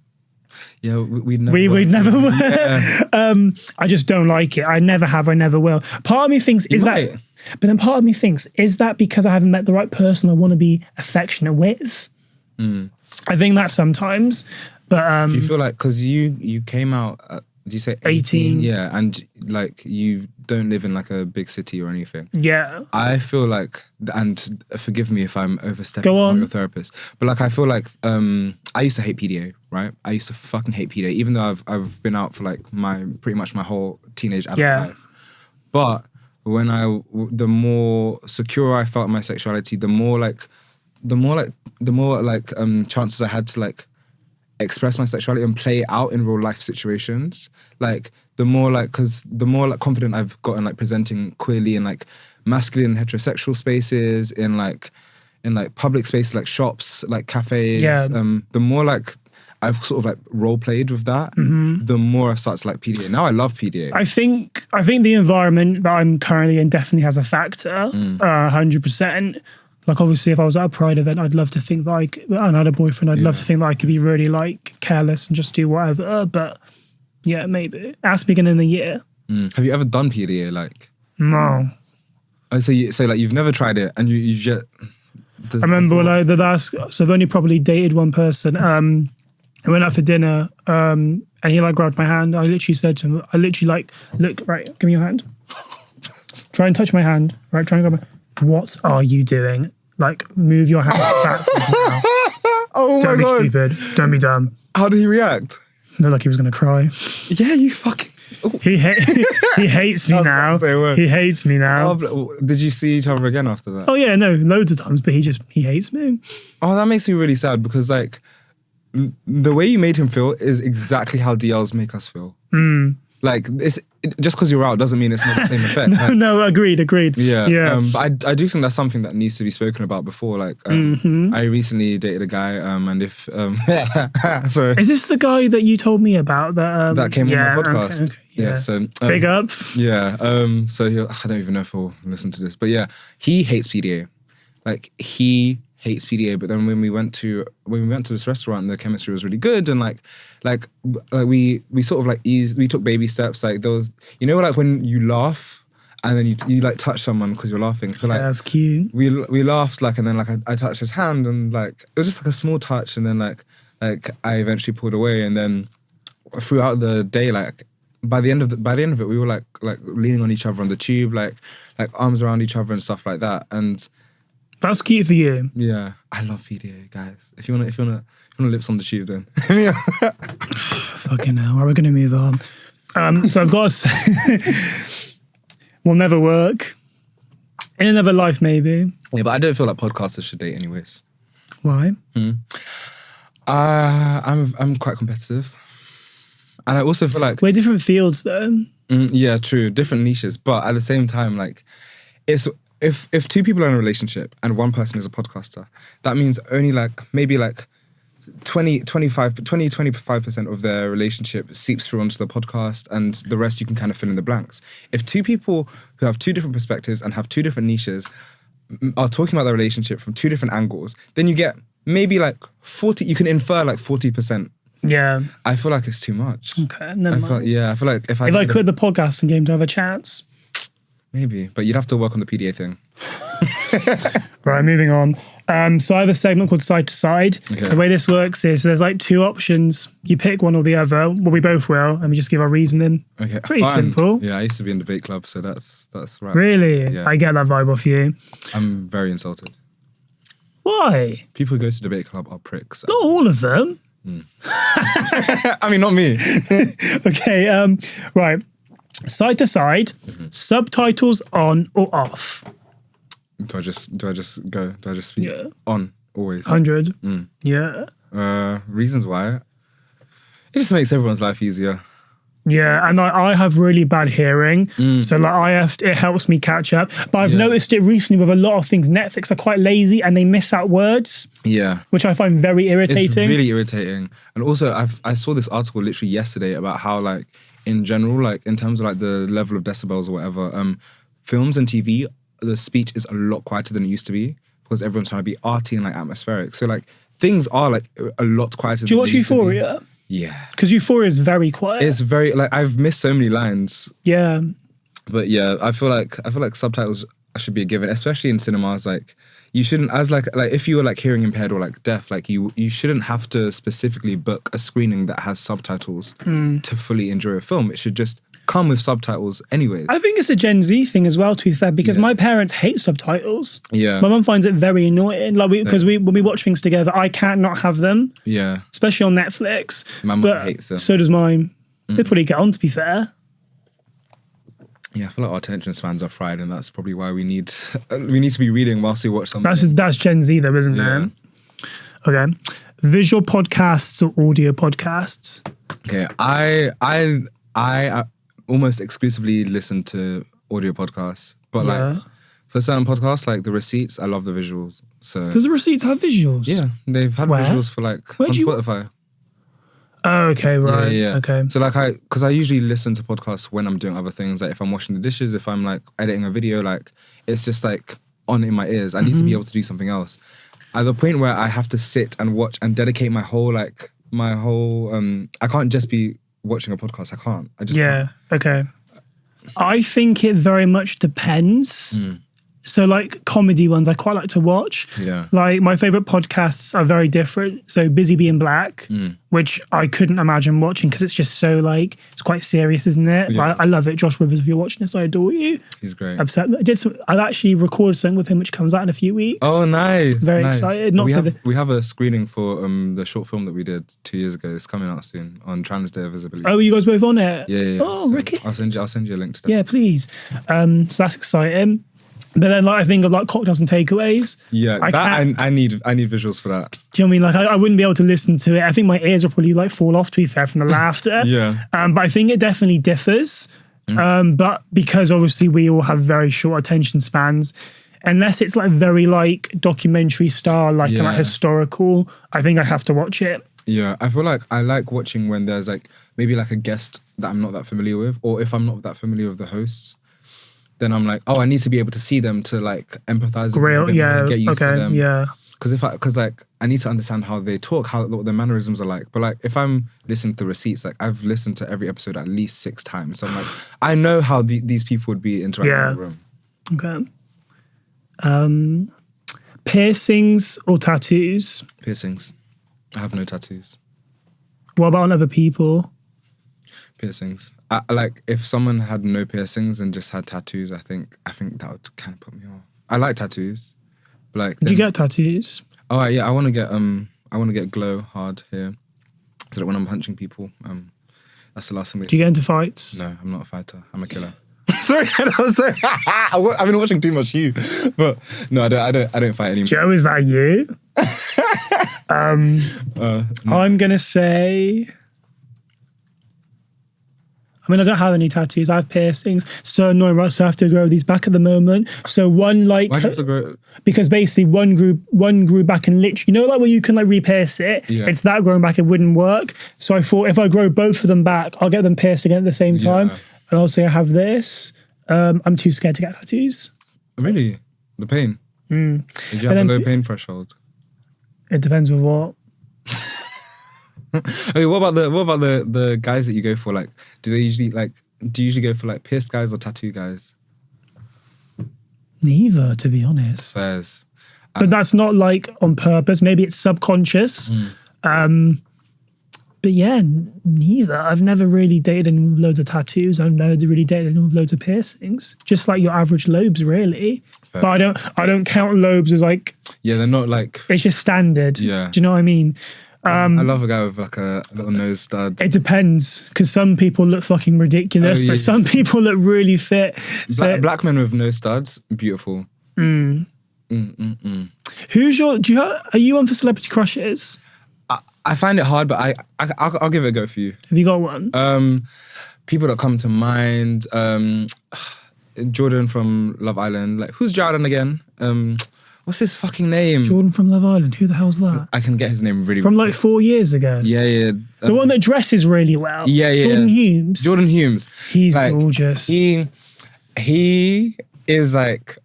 yeah, we'd never yeah. I just don't like it. I never have, I never will. Part of me thinks but then part of me thinks, is that because I haven't met the right person I want to be affectionate with? I think that sometimes. But do you feel like, because you came out at, did you say 18? Yeah, and like you don't live in like a big city or anything. Yeah. I feel like, and forgive me if I'm overstepping. Go on. I'm not your therapist, but like I feel like I used to hate PDA, right? I used to fucking hate PDA, even though I've been out for like pretty much my whole teenage adult life. But when the more secure I felt in my sexuality, the more chances I had to like express my sexuality and play it out in real life situations. Like the more confident I've gotten like presenting queerly in like masculine and heterosexual spaces, in like public spaces like shops, like cafes. The more like I've sort of like role played with that, the more I've started to like PDA. Now I love PDA. I think the environment that I'm currently in definitely has a factor, 100%. Like obviously if I was at a Pride event, I'd love to think that and I had a boyfriend, I'd love to think that I could be really like careless and just do whatever. But yeah, maybe. That's beginning of the year. Have you ever done PDA? Like no. Oh, so like you've never tried it, and you just. I remember when so I've only probably dated one person. I went out for dinner, and he like grabbed my hand. I literally said to him, like, look, right, give me your hand. Try and touch my hand, right? Try and grab my. What are you doing? Like, move your hand backwards now. Oh Don't my God. be stupid. Don't be dumb. How did he react? Looked like he was going to cry. Yeah, you fucking... Oh. He hates me now. He hates me now. Oh, did you see each other again after that? Oh yeah, no, loads of times, but he hates me. Oh, that makes me really sad, because like the way you made him feel is exactly how DLs make us feel. Like just because you're out doesn't mean it's not the same effect. No, agreed. Yeah. But I do think that's something that needs to be spoken about before. Like, I recently dated a guy, and if sorry, is this the guy that you told me about that came on my podcast? Okay, yeah. So big up. Yeah. So I don't even know if he'll listen to this, but yeah, he hates PDA. Like he hates PDA, but then when we went to this restaurant, the chemistry was really good, and like we sort of like we took baby steps. Like there was, you know, like when you laugh and then you like touch someone because you're laughing. So like that's cute. We laughed, like, and then like I touched his hand, and like it was just like a small touch, and then like I eventually pulled away, and then throughout the day, like by the end of it, we were like leaning on each other on the tube, like arms around each other and stuff like that, and. That's cute for you. Yeah, I love PDA, guys. If you wanna lips on the tube, then. Fucking hell, we're gonna move on. So I've got to say, will never work. In another life, maybe. Yeah, but I don't feel like podcasters should date, anyways. Why? I'm quite competitive, and I also feel like we're different fields, though. Yeah, true, different niches, but at the same time, like it's. If two people are in a relationship and one person is a podcaster, that means only like maybe like 25% of their relationship seeps through onto the podcast, and the rest you can kind of fill in the blanks. If two people who have two different perspectives and have two different niches are talking about their relationship from two different angles, then you get maybe like 40, you can infer like 40% Yeah. I feel like it's too much. Okay, never I mind. feel like if If I quit the podcasting game to have a chance. maybe, but you'd have to work on the PDA thing. Right, moving on. So I have a segment called Side to Side. Okay. The way this works is there's like two options. You pick one or the other. Well, we both will, and we just give our reasoning. Okay, Pretty fine. simple. Yeah, I used to be in debate club, so that's right. Really? Yeah. I get that vibe off you. I'm very insulted. Why? People who go to debate club are pricks. Not all of them. I mean, not me. Okay, right. Side to side, subtitles on or off? Do I just go? Do I just speak Yeah. on always? 100. Yeah. Reasons why? It just makes everyone's life easier. Yeah, and I have really bad hearing, so like it helps me catch up. But I've noticed it recently with a lot of things. Netflix are quite lazy and they miss out words, Yeah. which I find very irritating. It's really irritating. And also, I saw this article literally yesterday about how, like, in general, like, in terms of, like, the level of decibels or whatever, films and TV, the speech is a lot quieter than it used to be because everyone's trying to be arty and, like, atmospheric. So, like, things are, like, a lot quieter Do you than watch they used to be. Euphoria? Yeah. Because Euphoria is very quiet. It's very, like, I've missed so many lines. Yeah. But yeah, I feel like subtitles should be a given, especially in cinemas. Like, you shouldn't, as like if you were like hearing impaired or like deaf, like you shouldn't have to specifically book a screening that has subtitles to fully enjoy a film. It should just come with subtitles anyways. I think it's a Gen Z thing as well, to be fair, because my parents hate subtitles. Yeah. My mum finds it very annoying. Like, because when we watch things together, I can't not have them, Yeah. especially on Netflix. My mum hates them. So does mine. They probably get on, to be fair. Yeah, I feel like our attention spans are fried, and that's probably why we need to be reading whilst we watch something. That's Gen Z though, isn't Yeah. it? Okay. Visual podcasts or audio podcasts? Okay, I almost exclusively listen to audio podcasts, but like for certain podcasts, like the Receipts, I love the visuals. So Does the Receipts have visuals? yeah, they've had Where? visuals for like Where on do you- Spotify. Oh, okay, right. Yeah. Okay. So like because I usually listen to podcasts when I'm doing other things, like if I'm washing the dishes, if I'm like editing a video, like it's just like on in my ears. I need to be able to do something else. At the point where I have to sit and watch and dedicate my whole I can't just be watching a podcast. I can't. I just can't. Okay. I think it very much depends. So like comedy ones I quite like to watch. Yeah. Like my favorite podcasts are very different. So Busy Being Black, which I couldn't imagine watching because it's just so like, it's quite serious, isn't it? Yeah. I love it. Josh Rivers, if you're watching this, I adore you. He's great. I've actually recorded something with him which comes out in a few weeks. Oh, nice. Very nice. excited. We have a screening for the short film that we did 2 years ago. It's coming out soon on Trans Day of Visibility. Oh, you guys both on it? Yeah. Oh, So Ricky. I'll send you a link to that. Yeah, please. So that's exciting. But then, like, I think of like cocktails and takeaways. Yeah, I need visuals for that. Do you know what I mean? Like, I wouldn't be able to listen to it. I think my ears will probably like fall off, to be fair, from the laughter. Yeah. But I think it definitely differs. But because obviously we all have very short attention spans, unless it's like very like documentary style, like and like historical, I think I have to watch it. Yeah, I feel like I like watching when there's like maybe like a guest that I'm not that familiar with, or if I'm not that familiar with the hosts. Then I'm like, oh, I need to be able to see them to like empathize with them, get used to them. Yeah. Because like I need to understand how they talk, what their mannerisms are like. But like if I'm listening to Receipts, like I've listened to every episode at least 6 times. So I'm like, I know how these people would be interacting in the room. Okay. Piercings or tattoos? Piercings. I have no tattoos. What about on other people? Piercings. Like if someone had no piercings and just had tattoos, I think that would kind of put me off. I like tattoos. But like, Did you get tattoos? Oh yeah, I want to get glow hard here, so that when I'm punching people, that's the last thing. Do you get into fights? No, I'm not a fighter. I'm a killer. Sorry, I've been watching too much You, but no, I don't fight anymore. Joe, is that you? No. I'm gonna say. I mean, I don't have any tattoos. I have piercings. So annoying, right? So I have to grow these back at the moment. So one like, Why do you have to grow? because basically one grew back and literally, you know, like where you can like re-pierce it. Yeah. It's that growing back, it wouldn't work. So I thought if I grow both of them back, I'll get them pierced again at the same time. Yeah. And also I have this. I'm too scared to get tattoos. Really, the pain. Did you have a low pain threshold? It depends with what. Okay, what about the guys that you go for? Like, do you usually go for like pierced guys or tattoo guys? Neither, to be honest. Fairs. But that's not like on purpose. Maybe it's subconscious. But yeah, neither. I've never really dated anyone with loads of tattoos. I've never really dated anyone with loads of piercings. Just like your average lobes, really. Fair. But I don't count lobes as like... Yeah, they're not like... It's just standard. Yeah. Do you know what I mean? I love a guy with like a little nose stud. It depends, because some people look fucking ridiculous, but some people look really fit. Black men with nose studs, beautiful. Who's your... Are you on for celebrity crushes? I find it hard, but I'll give it a go for you. Have you got one? People that come to mind, Jordan from Love Island. Like, who's Jordan again? What's his fucking name? Jordan from Love Island. Who the hell's that? I can get his name really... From like 4 years ago. Yeah. The one that dresses really well. Yeah. Jordan Humes. Jordan Humes. He's like, gorgeous. He is like,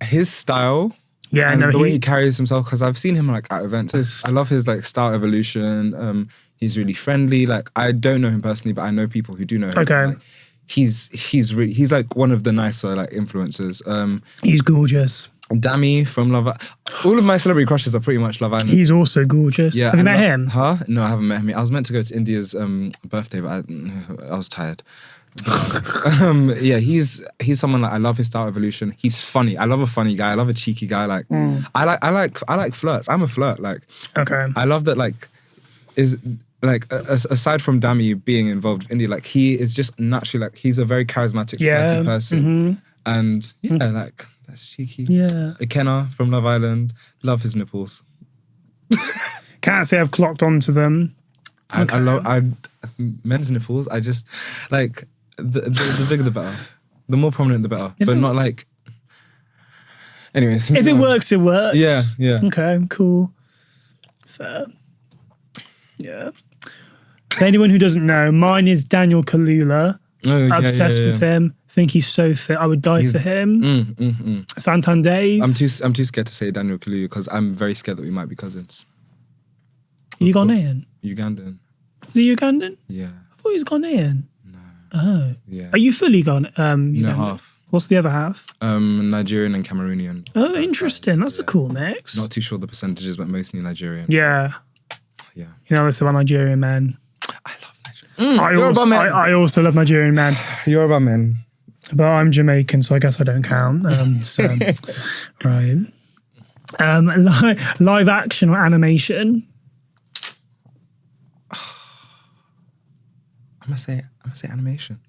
his style... Yeah, and the way he carries himself, because I've seen him like at events. I love his like style evolution. He's really friendly. Like, I don't know him personally, but I know people who do know him. Okay. Like, he's like one of the nicer like influencers. He's gorgeous. Dami from Love Island. All of my celebrity crushes are pretty much Love Island. He's also gorgeous. Yeah, have you met him? Huh? No, I haven't met him. I was meant to go to India's birthday, but I was tired. Yeah, he's someone like I love his style evolution. He's funny. I love a funny guy. I love a cheeky guy. Like I like flirts. I'm a flirt. Like, okay. I love that. Like, is like aside from Dami being involved with India, like he is just naturally like he's a very charismatic, flirty person. And like that's cheeky. Yeah. Ikenna from Love Island. Love his nipples. Can't say I've clocked onto them. I love men's nipples. I just like the bigger the better. The more prominent the better. But not like... Anyways. If it works, it works. Yeah. Okay, cool. Fair. Yeah. For anyone who doesn't know, mine is Daniel Kaluuya. Obsessed with him. Think he's so fit. I would die for him. Santan Dave. I'm too scared to say Daniel Kaluuya because I'm very scared that we might be cousins. Are you Ghanaian? Ugandan. Is he Ugandan? Yeah. I thought he was Ghanaian. No. Oh. Yeah. Are you fully Ugandan? No, half. What's the other half? Nigerian and Cameroonian. Oh, interesting. That's a cool mix. Not too sure the percentages, but mostly Nigerian. Yeah. Yeah. You know, that's about Nigerian men. I love Nigerian. I also love Nigerian men. Yoruba men. But I'm Jamaican, so I guess I don't count. Right. Live action or animation? I'm gonna say animation.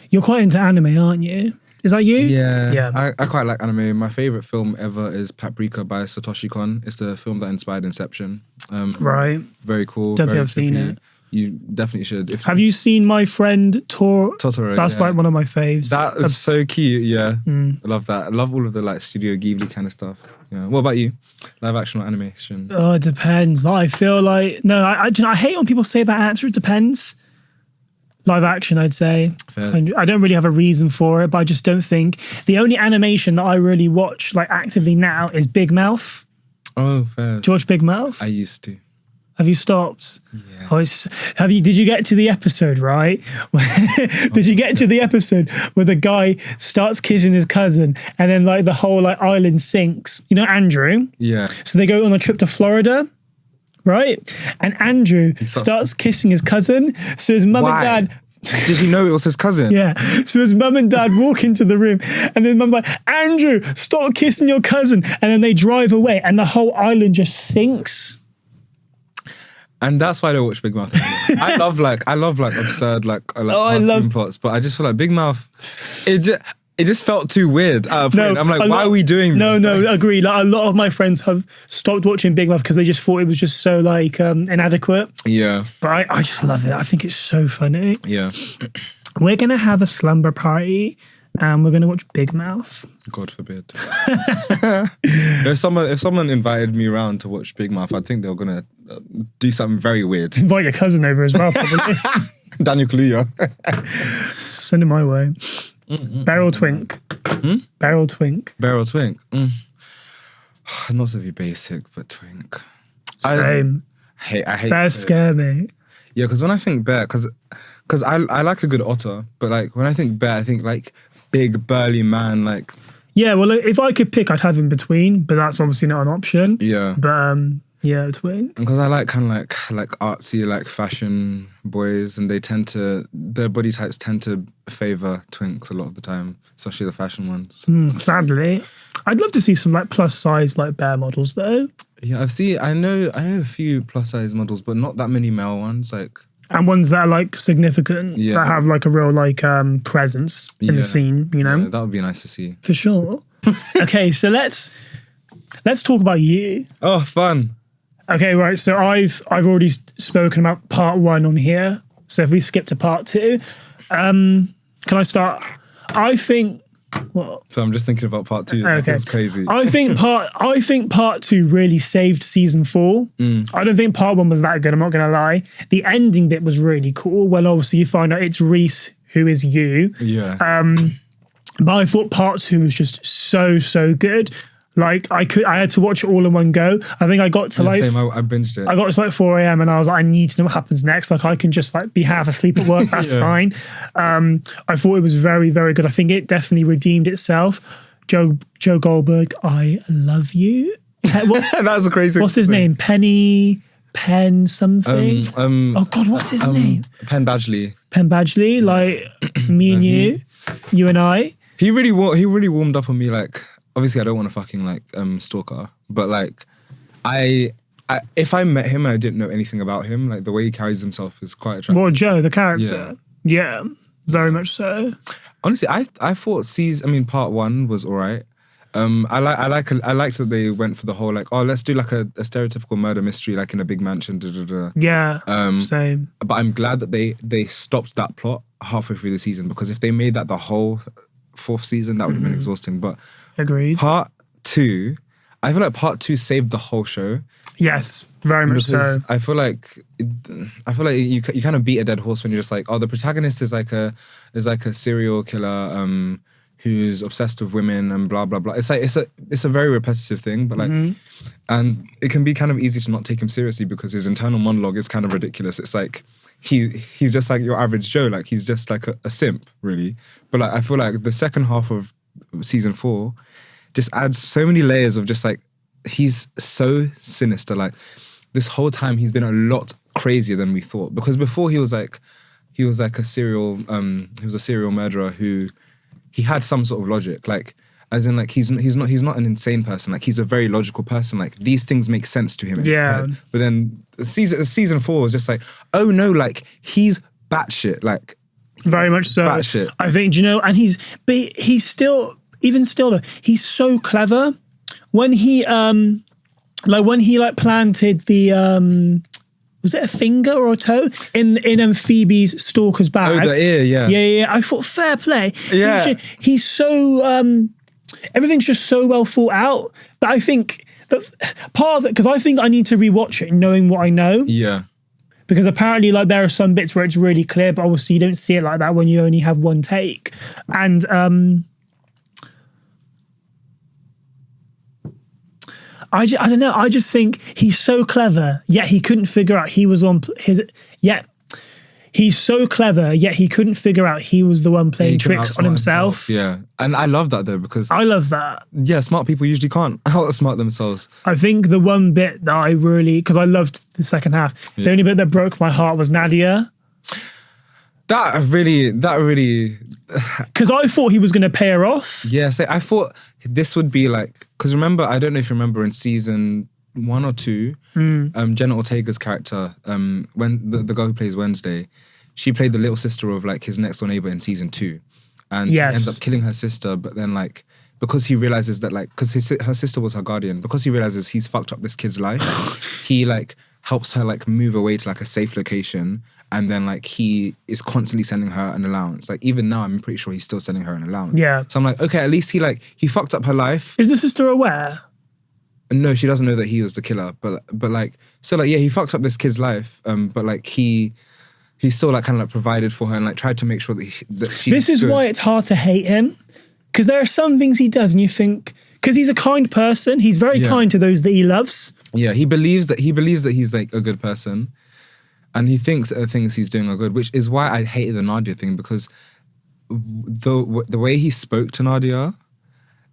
You're quite into anime, aren't you? Is that you? Yeah. I quite like anime. My favorite film ever is Paprika by Satoshi Kon. It's the film that inspired Inception. Right. Very cool. Definitely have seen it. You definitely should. Have you seen My Friend Totoro? That's like one of my faves. That is so cute. Yeah. I love that. I love all of the like Studio Ghibli kind of stuff. Yeah. What about you? Live action or animation? Oh, it depends. I feel like I hate when people say that answer. It depends. Live action, I'd say. I don't really have a reason for it, but I just don't think the only animation that I really watch like actively now is Big Mouth. Oh, fair. Do you watch Big Mouth? I used to. Have you stopped? Yeah. Did you get to the episode, right? Did you get to the episode where the guy starts kissing his cousin and then like the whole like island sinks? You know Andrew? Yeah. So they go on a trip to Florida, right? And Andrew starts kissing his cousin. So his mum and dad... Did he know it was his cousin? Yeah. So his mum and dad walk into the room and then mum's like, Andrew, stop kissing your cousin. And then they drive away and the whole island just sinks. And that's why I don't watch Big Mouth anymore. I love absurd cartoon plots, but I just feel like Big Mouth, it just felt too weird. I'm like, why are we doing this? No, agree. Like a lot of my friends have stopped watching Big Mouth because they just thought it was just so like inadequate. Yeah. But I just love it. I think it's so funny. Yeah. We're gonna have a slumber party and we're gonna watch Big Mouth. God forbid. If someone invited me around to watch Big Mouth, I think they're gonna do something very weird. Invite your cousin over as well, probably. Daniel Kaluuya. Send him my way. Barrel Twink. Barrel Twink. Barrel Twink. Not so very basic, but Twink. Same. I hate Bears scare me. Yeah, because when I think bear, because I like a good otter, but like when I think bear, I think like big burly man, like. Yeah, well, if I could pick, I'd have in between, but that's obviously not an option. Yeah. But yeah, between. Because I like kind of like artsy, like fashion boys, and their body types tend to favor twinks a lot of the time, especially the fashion ones. Sadly, I'd love to see some like plus size like bear models though. Yeah, I know a few plus size models, but not that many male ones. Like. And ones that are like significant, that have like a real like presence in the scene, you know? Yeah, that would be nice to see. For sure. Okay, so let's talk about you. Oh, fun. Okay, right. So I've already spoken about part 1 on here. So if we skip to part 2, can I start? I think. What? So I'm just thinking about part 2. Okay, that's crazy. I think part 2 really saved season 4. I don't think part 1 was that good. I'm not gonna lie. The ending bit was really cool. Well, obviously you find out it's Reese who is you. Yeah. But I thought part 2 was just so good. Like I had to watch it all in one go. I think I got to like same, I binged it. I got to like 4 a.m. and I was like, I need to know what happens next. Like I can just like be half asleep at work. That's fine. I thought it was very good. I think it definitely redeemed itself. Joe Goldberg, I love you. That's a crazy. What's his name? Penn something. Oh God, what's his name? Penn Badgley. Penn Badgley. Like me and you and I. He really warmed up on me. Like. Obviously, I don't want to fucking like stalker, but like, if I met him and I didn't know anything about him, like the way he carries himself is quite attractive. Well, Joe, the character, yeah, very much so. Honestly, I thought part 1 was alright. I liked that they went for the whole like, oh, let's do like a stereotypical murder mystery like in a big mansion. Yeah, same. But I'm glad that they stopped that plot halfway through the season, because if they made that the whole 4th season, that would have been exhausting. But agreed. Part 2, I feel like part 2 saved the whole show. Yes, very much so. I feel like you kind of beat a dead horse when you're just like, oh, the protagonist is like a serial killer who's obsessed with women and blah blah blah. It's like it's a very repetitive thing, but like, and it can be kind of easy to not take him seriously because his internal monologue is kind of ridiculous. It's like he's just like your average Joe, like he's just like a simp, really. But like I feel like the second half of season 4 just adds so many layers of just like, he's so sinister. Like this whole time he's been a lot crazier than we thought, because before he was a serial murderer who he had some sort of logic, like as in like he's not an insane person, like he's a very logical person, like these things make sense to him in his head. But then season 4 was just like, oh no, like he's batshit, like very much so. Batshit. I think, you know, and he's still though, he's so clever. When he planted the was it a finger or a toe in Phoebe's stalker's bag? Oh, the ear, yeah. Yeah. I thought fair play. Yeah. He's so everything's just so well thought out. But I think that part of it, because I think I need to rewatch it knowing what I know. Yeah. Because apparently, like, there are some bits where it's really clear, but obviously you don't see it like that when you only have one take. And I don't know. I just think he's so clever, yet he couldn't figure out he was on his. He's so clever, yet he couldn't figure out he was the one playing tricks on himself. Yeah, and I love that though, because I love that. Yeah, smart people usually can't outsmart themselves. I think the one bit that I really, because I loved the second half, the only bit that broke my heart was Nadia. That really, because I thought he was going to pay her off. Yeah, so I thought this would be like, because remember, I don't know if you remember in season 1 or 2, Jenna Ortega's character, when the girl who plays Wednesday, she played the little sister of like his next door neighbor in season 2, and he ends up killing her sister. But then like, because he realizes that like, because her sister was her guardian, because he realizes he's fucked up this kid's life, he like helps her like move away to like a safe location. And then like he is constantly sending her an allowance. Like even now, I'm pretty sure he's still sending her an allowance. Yeah. So I'm like, okay, at least he fucked up her life. Is the sister aware? No, she doesn't know that he was the killer. But like, so like, yeah, he fucked up this kid's life. But like he still like kind of like provided for her and like tried to make sure that she. This is why it's hard to hate him, because there are some things he does and you think, because he's a kind person. He's very kind to those that he loves. Yeah, he believes that he's like a good person, and he thinks that the things he's doing are good, which is why I hated the Nadia thing, because the way he spoke to Nadia,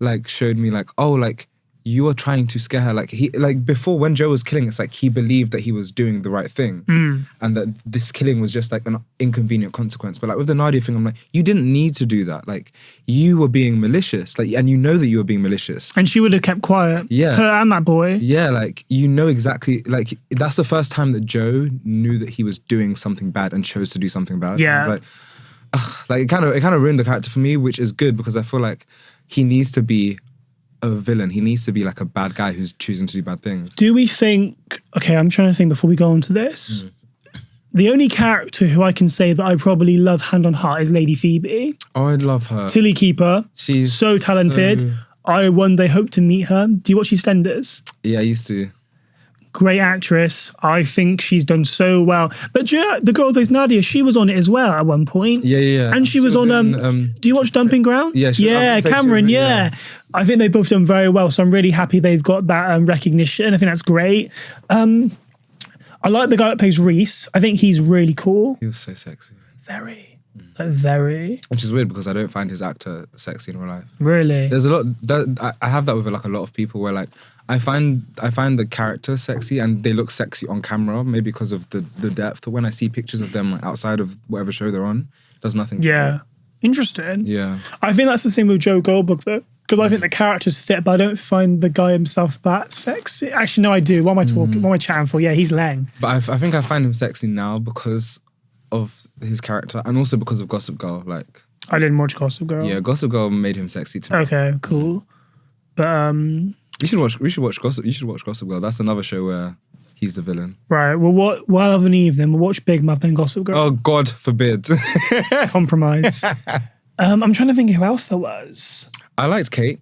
like, showed me like, oh, like, you are trying to scare her. Like, he, like, before, when Joe was killing, it's like he believed that he was doing the right thing, and that this killing was just like an inconvenient consequence. But like with the Nadia thing, I'm like, you didn't need to do that. Like, you were being malicious, like, and you know that you were being malicious. And she would have kept quiet. Yeah, her and that boy. Yeah, like, you know exactly. Like, that's the first time that Joe knew that he was doing something bad and chose to do something bad. Yeah, like, like, it kind of ruined the character for me, which is good, because I feel like he needs to be a villain. He needs to be like a bad guy who's choosing to do bad things. Do we think, okay, I'm trying to think before we go on to this. The only character who I can say that I probably love hand on heart is Lady Phoebe. Oh, I love her. Tilly Keeper. She's so talented. I one day hope to meet her. Do you watch EastEnders? Yeah, I used to. Great actress. I think she's done so well. But the girl who plays Nadia, she was on it as well at one point. Yeah. And she was on, do you watch Dumping Ground? Yeah, Cameron, yeah. I think they've both done very well, so I'm really happy they've got that recognition. I think that's great. I like the guy that plays Reese. I think he's really cool. He was so sexy. Very. Very. Which is weird, because I don't find his actor sexy in real life. Really? There's a lot, I have that with like a lot of people, where like, I find the character sexy and they look sexy on camera, maybe because of the depth. When I see pictures of them like, outside of whatever show they're on, it does nothing. Yeah. Interesting. Yeah. I think that's the same with Joe Goldberg though, because I think the character's fit, but I don't find the guy himself that sexy. Actually, no, I do. What am I talking? What am I chatting for? Yeah, he's Lang. But I think I find him sexy now because of his character, and also because of Gossip Girl. Like, I didn't watch Gossip Girl. Yeah, Gossip Girl made him sexy to me. Okay, cool. But we should watch Gossip. You should watch Gossip Girl. That's another show where he's the villain. Right. Well, while of an evening, we'll watch Big Mouth then Gossip Girl. Oh, God forbid. Compromise. I'm trying to think who else there was. I liked Kate.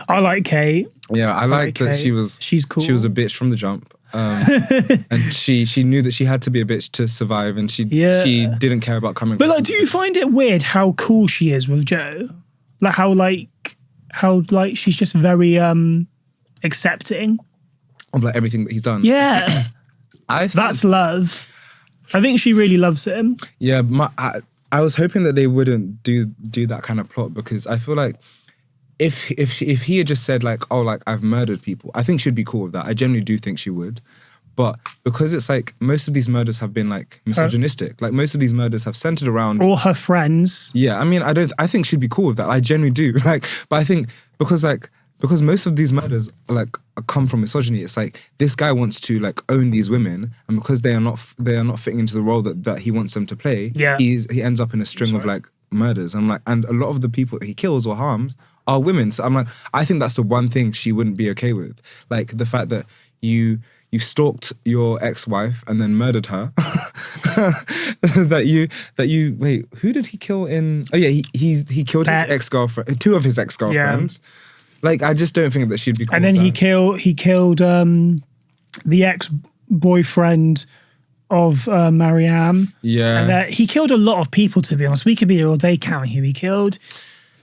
I like Kate. Yeah, I liked that she's cool. She was a bitch from the jump. And she knew that she had to be a bitch to survive, and she didn't care about coming. But like, do you find it weird how cool she is with Joe? Like how she's just very accepting of like everything that he's done. Yeah. That's love. I think she really loves him. Yeah, I was hoping that they wouldn't do that kind of plot, because I feel like if he had just said like, oh, like, I've murdered people, I think she'd be cool with that. I genuinely do think she would. But because it's like most of these murders have been like misogynistic, like most of these murders have centered around or her friends. Yeah, I mean, I think she'd be cool with that. I genuinely do. Like, but I think because most of these murders like come from misogyny, it's like this guy wants to like own these women, and because they are not fitting into the role that he wants them to play, he ends up in a string of like murders. And a lot of the people that he kills or harms are women. So I'm like, I think that's the one thing she wouldn't be okay with. Like the fact that you stalked your ex-wife and then murdered her. that you wait, who did he kill in? Oh yeah, he killed his ex-girlfriend, two of his ex-girlfriends. Yeah. Like, I just don't think that she'd be cool. And then he killed the ex-boyfriend of Marianne. Yeah. And he killed a lot of people, to be honest. We could be here all day counting who he killed.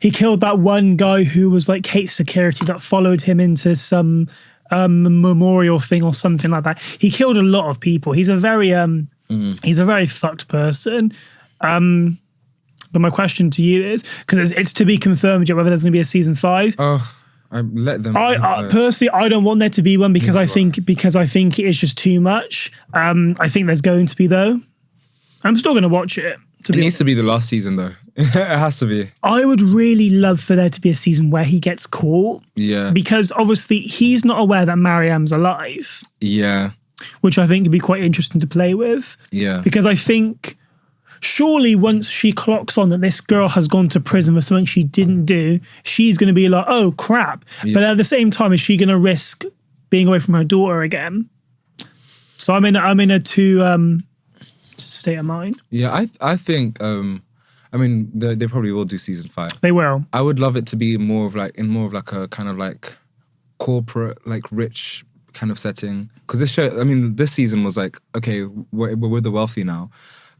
He killed that one guy who was like Kate's security that followed him into some memorial thing or something like that. He killed a lot of people. He's a very fucked person. But my question to you is, because it's to be confirmed yet whether there's going to be a season 5. Oh, I let them. I personally, I don't want there to be one because I think it is just too much. I think there's going to be though. I'm still going to watch it. It needs to be the last season though. It has to be. I would really love for there to be a season where he gets caught. Yeah. Because obviously he's not aware that Mariam's alive. Yeah. Which I think could be quite interesting to play with. Yeah. Because I think surely once she clocks on that this girl has gone to prison for something she didn't do, she's going to be like, oh crap. Yeah. But at the same time, is she going to risk being away from her daughter again? So I'm in a two state of mind. Yeah, I think I mean they probably will do season 5. They will. I would love it to be more of like a kind of like corporate, like rich kind of setting, because this show, I mean, this season was like, okay, we're with the wealthy now,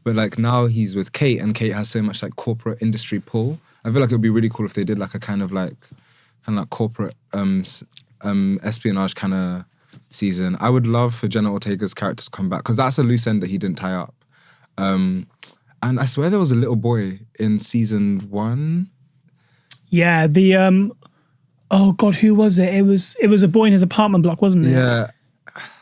but like now he's with Kate, and Kate has so much like corporate industry pull. I feel like it would be really cool if they did like a kind of like kind of like corporate espionage kind of season. I would love for Jenna Ortega's character to come back because that's a loose end that he didn't tie up. And I swear there was a little boy in season 1. Yeah, the oh God, who was it? It was a boy in his apartment block, wasn't it? Yeah.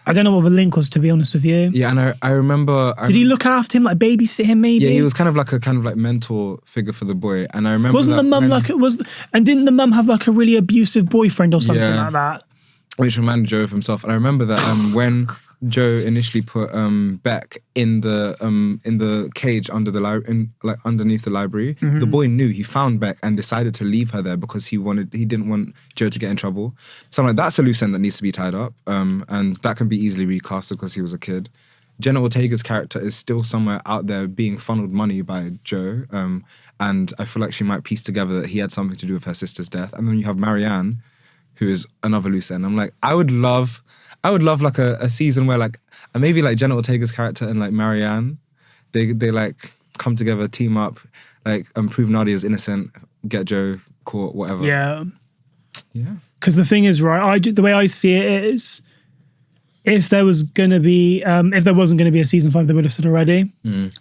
I don't know what the link was, to be honest with you. Yeah, and I remember. Did he look after him, like babysit him, maybe? Yeah, he was kind of like mentor figure for the boy, and I remember. Wasn't the mum and didn't the mum have like a really abusive boyfriend or something like that? Which reminded Joe of himself, and I remember that when Joe initially put Beck in the cage underneath the library, the boy knew. He found Beck and decided to leave her there because he didn't want Joe to get in trouble. So I'm like, that's a loose end that needs to be tied up, and that can be easily recasted because he was a kid. Jenna Ortega's character is still somewhere out there being funneled money by Joe, and I feel like she might piece together that he had something to do with her sister's death. And then you have Marianne, who is another loose end. I'm like, I would love like a season where like maybe like Jenna Ortega's character and like Marianne, they like come together, team up, like prove Nadia's innocent, get Joe caught, whatever. Yeah. Because the thing is, right, the way I see it is, if there wasn't going to be a season 5, they would have said already.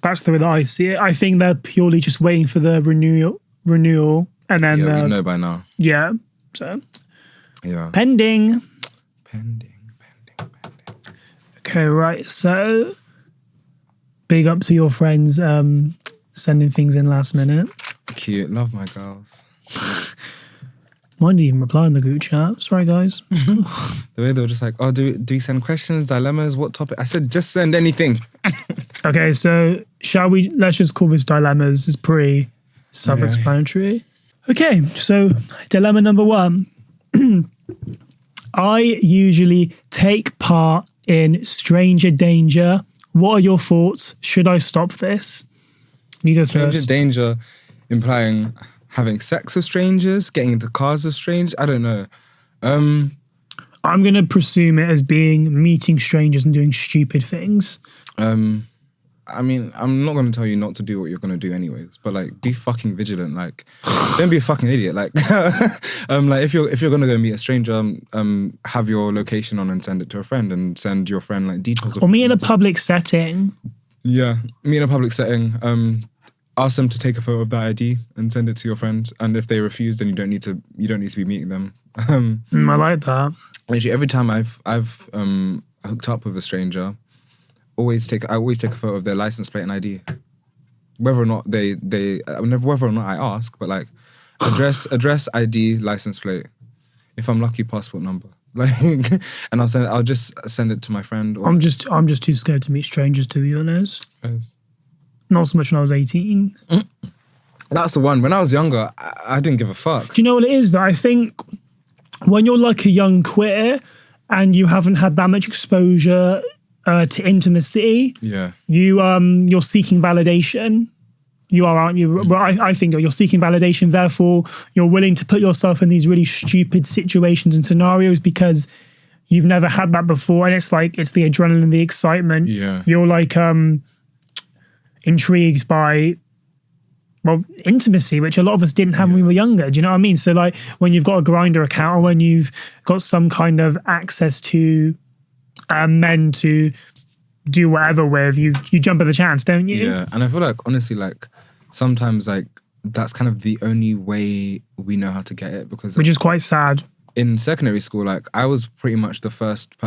That's the way that I see it. I think they're purely just waiting for the renewal, and then we know by now. Yeah. So. Yeah. Pending. Okay, right. So, big up to your friends sending things in last minute. Cute. Love my girls. Mine didn't even reply in the group chat. Sorry, guys. The way they were just like, oh, do we send questions, dilemmas, what topic? I said, just send anything. Okay, so let's just call this dilemmas. It's pretty self-explanatory. Okay, so dilemma number 1. I usually take part in stranger danger. What are your thoughts? Should I stop this? You go Stranger first. danger implying having sex with strangers, getting into cars with strangers. I don't know. I'm going to presume it as being meeting strangers and doing stupid things. I mean, I'm not going to tell you not to do what you're going to do anyways, but like, be fucking vigilant. Like, don't be a fucking idiot. Like, like if you're going to go meet a stranger, have your location on and send it to a friend, and send your friend like details. Or meet in a public setting. Yeah, meet in a public setting. Ask them to take a photo of that ID and send it to your friend. And if they refuse, then you don't need to be meeting them. I like that. Actually, every time I've hooked up with a stranger, I always take a photo of their license plate and ID, whether or not whether or not I ask, but like address, ID, license plate. If I'm lucky, passport number. Like, and I'll just send it to my friend. Or, I'm just too scared to meet strangers, to be honest. Yes. Not so much when I was 18. That's the one. When I was younger, I didn't give a fuck. Do you know what it is though? I think when you're like a young queer and you haven't had that much exposure to intimacy, you're seeking validation. You are, aren't you? Well, I think you're seeking validation. Therefore, you're willing to put yourself in these really stupid situations and scenarios because you've never had that before, and it's like it's the adrenaline, the excitement. Yeah, you're like intrigued by intimacy, which a lot of us didn't have when we were younger. Do you know what I mean? So like when you've got a Grindr account or when you've got some kind of access to men to do whatever with, you jump at the chance, don't you? Yeah, and I feel like honestly, like sometimes like that's kind of the only way we know how to get it, because which is quite sad. In secondary school, like I was pretty much the first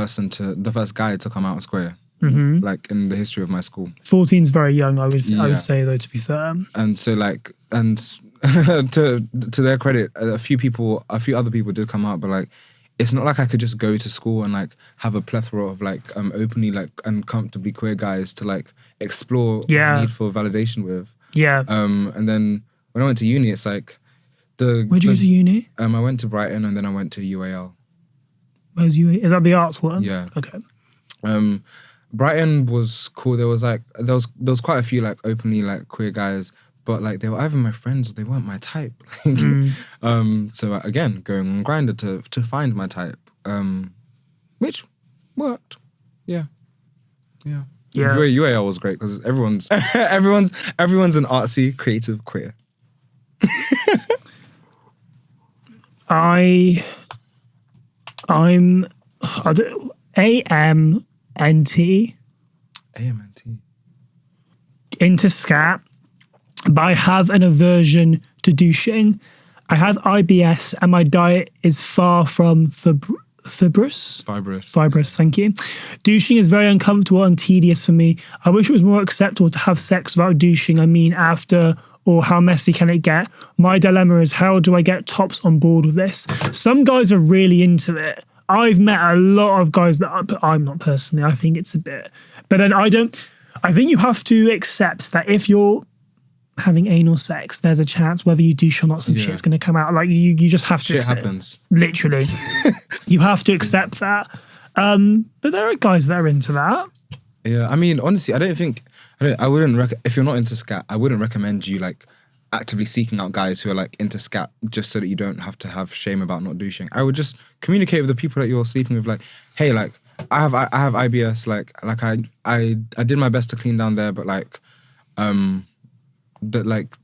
guy to come out as queer. Like in the history of my school. 14's very young, I would say, though, to be fair. And so like, and to their credit, a few other people did come out, but like, it's not like I could just go to school and like have a plethora of like openly like and comfortably queer guys to like explore the need for validation with. Yeah. And then when I went to uni, it's like Where'd you go to uni? I went to Brighton and then I went to UAL. Where's UAL? Is that the arts one? Yeah. Okay. Brighton was cool. There was quite a few like openly like queer guys, but like they were either my friends or they weren't my type. So again, going on Grindr to find my type, which worked. Yeah. UAL was great because everyone's an artsy, creative, queer. I'm AMNT AMNT. into scat, but I have an aversion to douching. I have IBS and my diet is far from fibrous. Thank you. Douching is very uncomfortable and tedious for me. I wish it was more acceptable to have sex without douching. I mean, after, or how messy can it get? My dilemma is, how do I get tops on board with this? Some guys are really into it. I've met a lot of guys but I'm not personally. I think it's a bit, but then I think you have to accept that if you're having anal sex, there's a chance whether you douche or not, some shit's going to come out. Like you just have to Shit accept happens. it. Literally. You have to accept that. But there are guys that are into that. Yeah, I mean, honestly, if you're not into scat, I wouldn't recommend you like actively seeking out guys who are like into scat just so that you don't have to have shame about not douching. I would just communicate with the people that you're sleeping with, like, hey, like I have IBS, like I did my best to clean down there, but like that like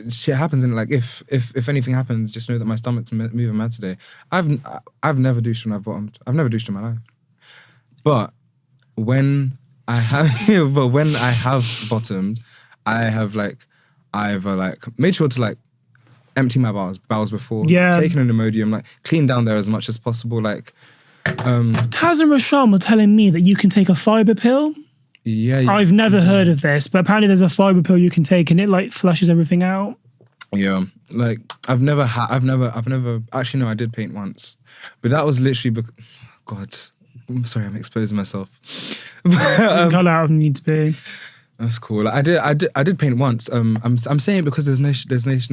shit happens, and like if anything happens, just know that my stomach's moving mad today. I've never douched when I've bottomed. I've never douched in my life, but when I have bottomed, I've made sure to like empty my bowels before, taken an Imodium, like clean down there as much as possible. Like Taz and Rasham were telling me that you can take a fiber pill. Yeah, I've never heard of this, but apparently there's a fiber pill you can take and it like flushes everything out. Yeah, like I've never actually, no, I did paint once, but that was literally God, I'm sorry, I'm exposing myself. Cut out if need to be. That's cool. Like, I did paint once. I'm saying it because there's no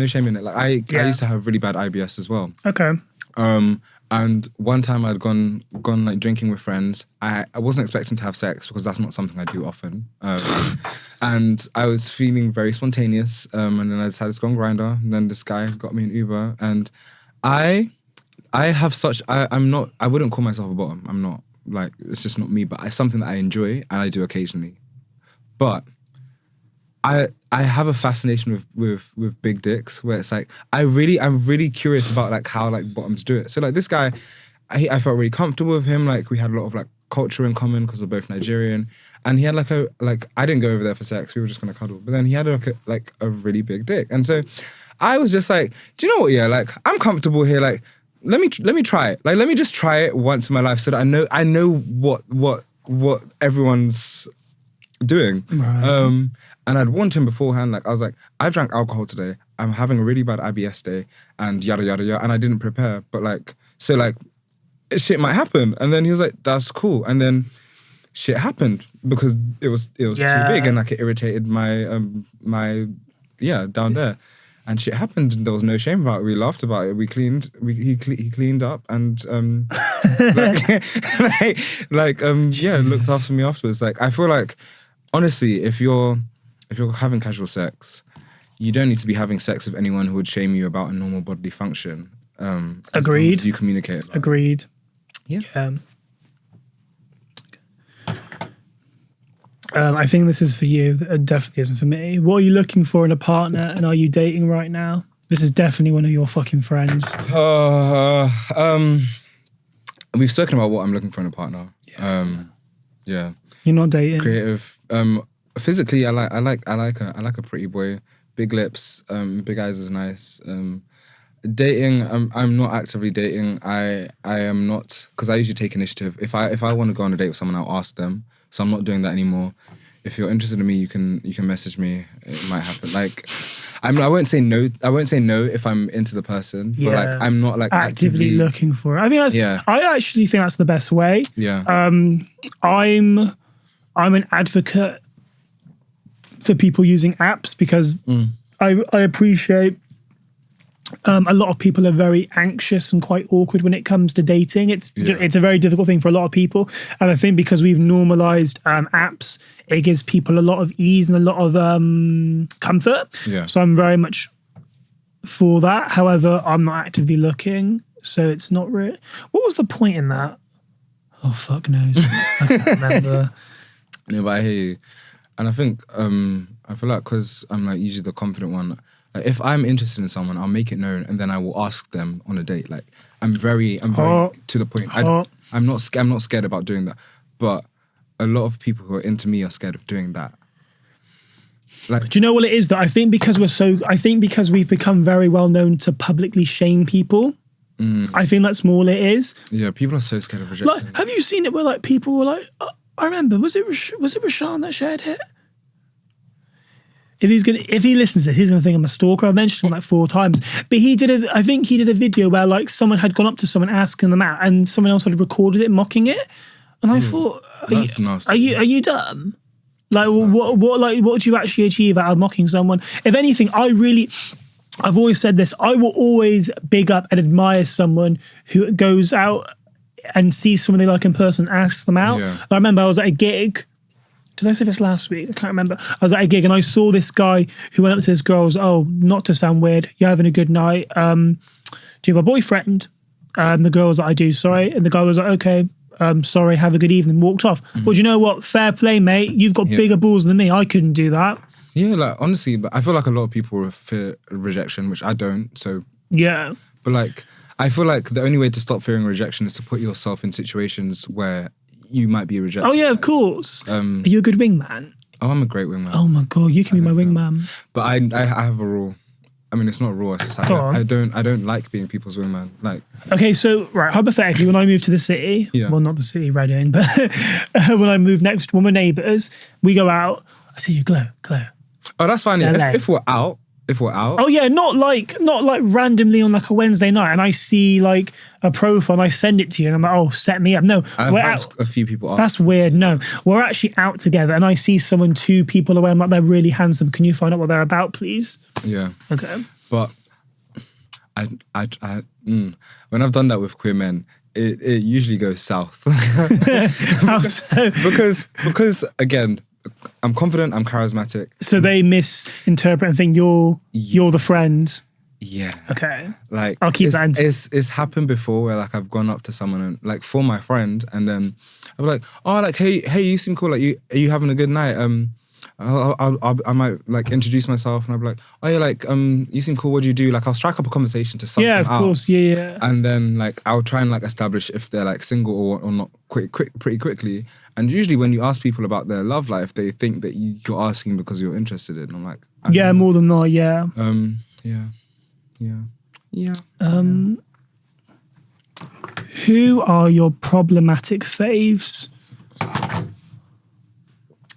shame in it. Like I used to have really bad IBS as well. Okay. And one time I'd gone like drinking with friends. I wasn't expecting to have sex because that's not something I do often. And I was feeling very spontaneous. And then I decided to go on Grindr. And then this guy got me an Uber. And I wouldn't call myself a bottom. I'm not. Like, it's just not me. But it's something that I enjoy and I do occasionally. But I have a fascination with big dicks where it's like I'm really curious about like how like bottoms do it. So like this guy, I felt really comfortable with him. Like we had a lot of like culture in common because we're both Nigerian, and he had I didn't go over there for sex. We were just gonna cuddle, but then he had like a really big dick, and so I was just like, do you know what? Yeah, like I'm comfortable here. Like let me try it. Like let me just try it once in my life so that I know what everyone's doing. Right. And I'd warned him beforehand, like I was like, I've drank alcohol today, I'm having a really bad IBS day, and yada yada yada, and I didn't prepare, but like, so like shit might happen. And then he was like, that's cool. And then shit happened because it was too big, and like it irritated my down there. And shit happened, and there was no shame about it. We laughed about it. He cleaned up, and looked after me afterwards. Like I feel like, honestly, if you're having casual sex, you don't need to be having sex with anyone who would shame you about a normal bodily function. Agreed. As you communicate. Agreed. Yeah. I think this is for you. It definitely isn't for me. What are you looking for in a partner, and are you dating right now? This is definitely one of your fucking friends. We've spoken about what I'm looking for in a partner. Yeah. You're not dating. Creative. Physically, I like a pretty boy. Big lips, big eyes is nice. Dating, I'm not actively dating. I am not, because I usually take initiative. If I want to go on a date with someone, I'll ask them. So I'm not doing that anymore. If you're interested in me, you can message me. It might happen. Like, I won't say no. I won't say no if I'm into the person. Yeah. But like, I'm not like actively looking for it. I think that's. Yeah. I actually think that's the best way. Yeah. I'm an advocate for people using apps because I appreciate a lot of people are very anxious and quite awkward when it comes to dating. It's a very difficult thing for a lot of people. And I think because we've normalized apps, it gives people a lot of ease and a lot of comfort. Yeah. So I'm very much for that. However, I'm not actively looking. So it's not really... What was the point in that? Oh, fuck knows. I can't remember. No, but I hear you. And I think, I feel like because I'm like usually the confident one, Like, if I'm interested in someone, I'll make it known, and then I will ask them on a date. Like, I'm very to the point. I'm not scared about doing that. But a lot of people who are into me are scared of doing that. Like, do you know what it is though? I think because we've become very well known to publicly shame people. I think that's more what it is. Yeah, people are so scared of rejection. Like, have you seen it where like people were like, I remember, was it Rashawn that shared it? If he listens to this, he's gonna think I'm a stalker. I mentioned him like 4 times. But I think he did a video where like someone had gone up to someone asking them out, and someone else had recorded it mocking it. And I thought, are you dumb? Like, what do you actually achieve out of mocking someone? If anything, I've always said this, I will always big up and admire someone who goes out and sees someone they like in person, asks them out. Yeah. I remember I was at a gig. Did I say this last week? I can't remember. I was at a gig and I saw this guy who went up to this girl. Was, not to sound weird, you're having a good night. Do you have a boyfriend? The girl was like, I do, sorry. And the guy was like, okay, sorry, have a good evening. Walked off. Well, do you know what? Fair play, mate. You've got bigger balls than me. I couldn't do that. Yeah, like, honestly, but I feel like a lot of people fear rejection, which I don't, so... Yeah. But, like, I feel like the only way to stop fearing rejection is to put yourself in situations where you might be rejected. Oh, yeah, of course. Are you a good wingman? Oh, I'm a great wingman. Oh, my God, you can be my wingman. But I have a rule. I mean, it's not a rule. It's just I don't like being people's wingman. Like... Okay, so, right, hypothetically, when I move to the city, well, not the city, Reading, but when I move next, when we're neighbours, we go out, I see you glow. Oh, that's fine. If we're out. Oh yeah, not like randomly on like a Wednesday night, and I see like a profile and I send it to you, and I'm like, oh, set me up. No, we're out. A few people are. That's weird. No, we're actually out together, and I see someone 2 people away. I'm like, they're really handsome. Can you find out what they're about, please? Yeah. Okay. But when I've done that with queer men, it usually goes south. How so? Because again, I'm confident, I'm charismatic. So they misinterpret and think you're the friend. Yeah. Okay. Like, I'll keep that in. It's happened before where like I've gone up to someone and like for my friend, and then I'm like, oh, like hey, you seem cool. Like, are you having a good night? I might like introduce myself, and I'll be like, oh yeah, like you seem cool. What do you do? Like, I'll strike up a conversation to something. Yeah, of course. Yeah. And then like I'll try and like establish if they're like single or not pretty quickly. And usually when you ask people about their love life, they think that you're asking because you're interested in. I'm like, yeah, more than not, yeah. Yeah. Who are your problematic faves?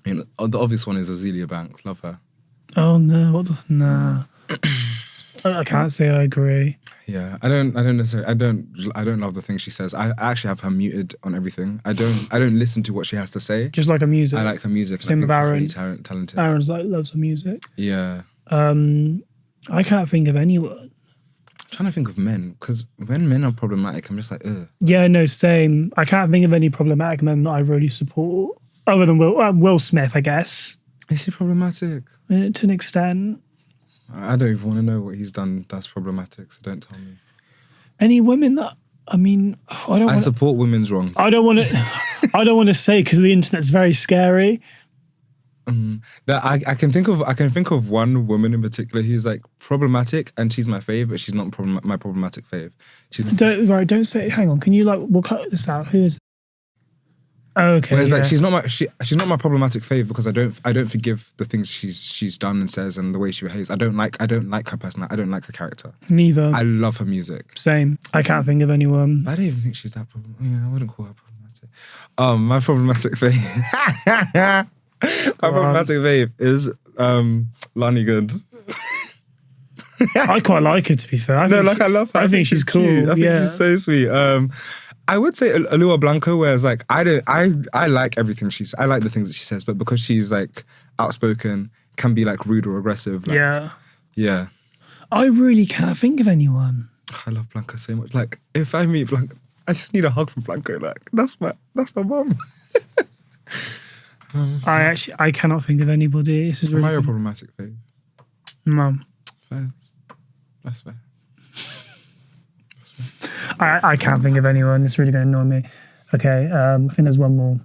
You know, the obvious one is Azealia Banks. Love her. Oh no! Nah. I can't say I agree. Yeah, I don't necessarily. I don't love the things she says. I actually have her muted on everything. I don't listen to what she has to say. Just like her music. I like her music. Same with Aaron. She's really talented. Aaron's like loves her music. Yeah. I can't think of anyone. I'm trying to think of men, because when men are problematic, I'm just like, ugh. Yeah, no, same. I can't think of any problematic men that I really support, other than Will Smith, I guess. Is he problematic? To an extent. I don't even want to know what he's done that's problematic, so don't tell me. Any women that, I mean, I support women's wrongs. I don't want to say, because the internet's very scary. That I can think of one woman in particular who's like problematic, and she's my fave, but she's not my problematic fave. Don't say. Hang on, can you we'll cut this out. Who is it? Oh, okay. Whereas like she's not my problematic fave because I don't forgive the things she's done and says and the way she behaves. I don't like her personality. I don't like her character. Neither. I love her music. Same. I can't think of anyone. I don't even think she's that problematic. Yeah, I wouldn't call her problematic. My problematic fave. My problematic fave is Lonnie Good. I quite like her, to be fair. I love her. I think she's cool. Cute. I think she's so sweet. I would say Alua Blanco, whereas like I like everything I like the things that she says, but because she's like outspoken, can be like rude or aggressive. Like, yeah. I really can't think of anyone. I love Blanco so much. Like, if I meet Blanco, I just need a hug from Blanco. Like, that's my mom. I cannot think of anybody. This is really. Am I a problematic fave? Mum. Fair. That's fair. I can't think of anyone. It's really going to annoy me. Okay, I think there's one more.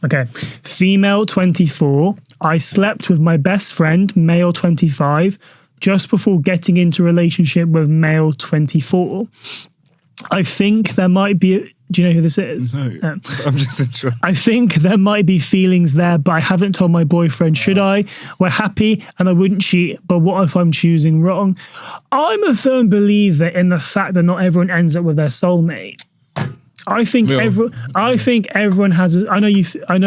Okay, female 24, I slept with my best friend, male 25, just before getting into a relationship with male 24. I think there might be... Do you know who this is? No, I'm just interested. I think there might be feelings there, but I haven't told my boyfriend. Should I? We're happy and I wouldn't cheat, but what if I'm choosing wrong? I'm a firm believer in the fact that not everyone ends up with their soulmate. I think everyone has. I know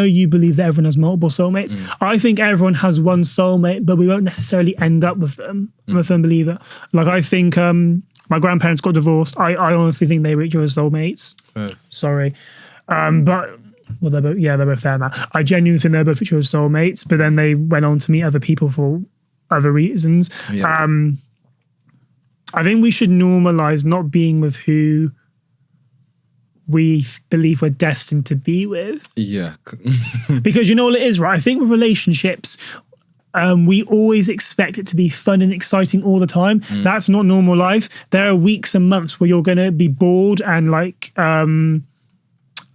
you believe that everyone has multiple soulmates. I think everyone has one soulmate, but we won't necessarily end up with them. I'm a firm believer. Like I think my grandparents got divorced. I honestly think they were each other's soulmates. Sorry, but well, they're both there now. I genuinely think they're both each other's soulmates. But then they went on to meet other people for other reasons. Yeah. I think we should normalize not being with who we believe we're destined to be with. Yeah. Because you know what it is, right? I think with relationships, we always expect it to be fun and exciting all the time. That's not normal life. There are weeks and months where you're going to be bored and like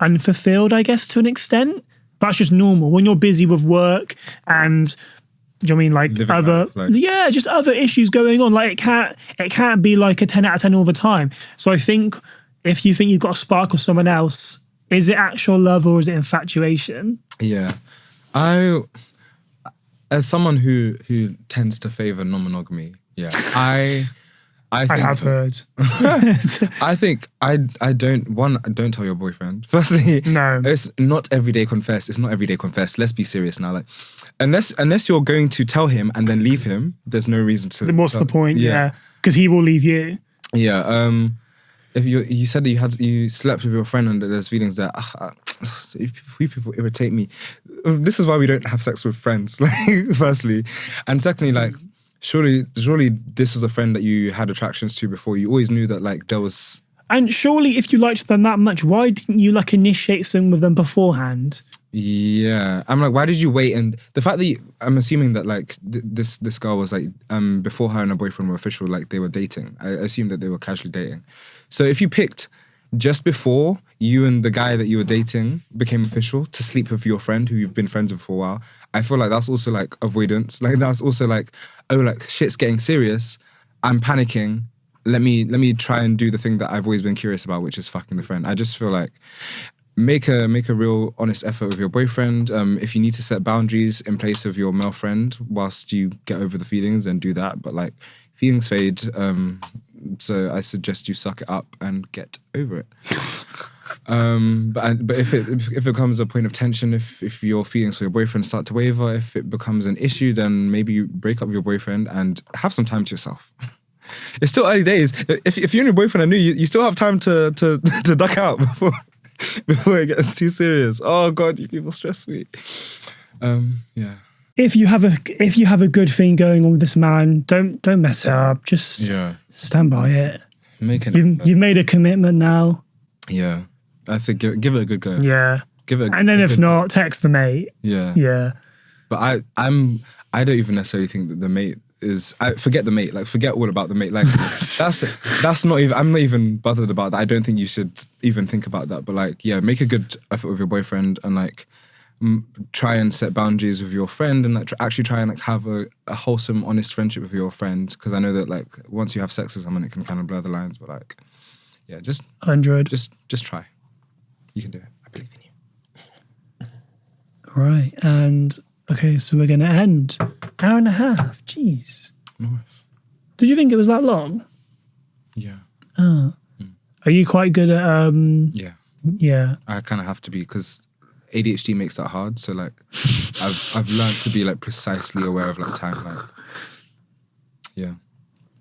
unfulfilled, I guess, to an extent. That's just normal. When you're busy with work and... Do you know what I mean? Like just other issues going on. Like it can't be like a 10 out of 10 all the time. So I think if you think you've got a spark with someone else, is it actual love or is it infatuation? Yeah. As someone who tends to favor non-monogamy, I have heard. I think I don't tell your boyfriend. Firstly, no, it's not everyday confess. It's not everyday confess. Let's be serious now. Like, unless you're going to tell him and then leave him, there's no reason to. What's the point? Yeah, because he will leave you. Yeah. If you said that you slept with your friend and there's feelings that people irritate me. This is why we don't have sex with friends. Like, firstly, and secondly, like. Surely this was a friend that you had attractions to before. You always knew that like there was... And surely if you liked them that much, why didn't you like initiate something with them beforehand? Yeah. I'm like, why did you wait? And the fact that I'm assuming that like this girl was like, before her and her boyfriend were official, like they were dating. I assume that they were casually dating. So if you picked just before you and the guy that you were dating became official to sleep with your friend who you've been friends with for a while, I feel like that's also like avoidance. Like that's also like, oh, like shit's getting serious. I'm panicking. Let me try and do the thing that I've always been curious about, which is fucking the friend. I just feel like make a real honest effort with your boyfriend. If you need to set boundaries in place of your male friend whilst you get over the feelings, then do that. But like feelings fade. So I suggest you suck it up and get over it. But if it becomes a point of tension, if your feelings for your boyfriend start to waver, if it becomes an issue, then maybe you break up with your boyfriend and have some time to yourself. It's still early days. If you and your boyfriend are new, you still have time to duck out before it gets too serious. Oh God, you people stress me. Yeah. If you have a good thing going on with this man, don't mess it up. Just stand by it. You've made a commitment now. Yeah, I said give it a good go. Yeah, give it. And then if not, text the mate. Yeah, yeah. But I don't even necessarily think that the mate is. Forget the mate. Like forget all about the mate. Like that's not even. I'm not even bothered about that. I don't think you should even think about that. But like, yeah, make a good effort with your boyfriend and like. Try and set boundaries with your friend and like actually try and like have a wholesome, honest friendship with your friend, because I know that like once you have sex with someone, it can kind of blur the lines. But like, yeah, just 100. Just try. You can do it. I believe in you. Right, and okay, so we're gonna end hour and a half. Jeez. Nice. Did you think it was that long? Yeah. Oh. Are you quite good at Yeah. Yeah. I kind of have to be because ADHD makes that hard. So like, I've learned to be like precisely aware of like time. Like, yeah.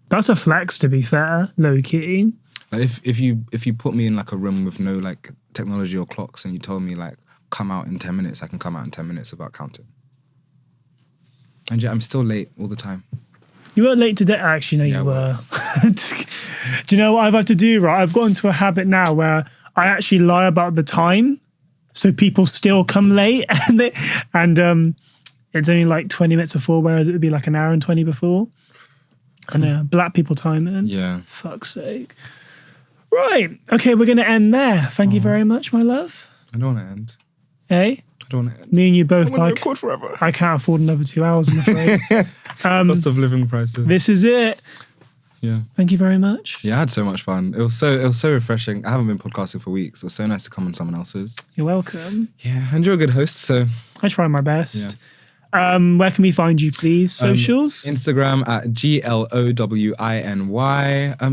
That's a flex, to be fair, low key. Like if you put me in like a room with no like technology or clocks and you told me like come out in 10 minutes, I can come out in 10 minutes without counting. And yeah, I'm still late all the time. You were late today. Actually, no, you were. Do you know what I've had to do? Right, I've got into a habit now where I actually lie about the time. So people still come late and it's only like 20 minutes before, whereas it would be like an hour and 20 before. And black people time in. Yeah. Fuck's sake. Right. Okay, we're going to end there. Thank you very much, my love. I don't want to end. Hey? I don't want Me and you both, I want to like, record forever. I can't afford another 2 hours, I'm afraid. Cost of living prices. This is it. Yeah. Thank you very much. Yeah, I had so much fun. It was so refreshing. I haven't been podcasting for weeks. It was so nice to come on someone else's. You're welcome. Yeah, and you're a good host, so I try my best. Where can we find you, please? Socials? Instagram at GLOWINY.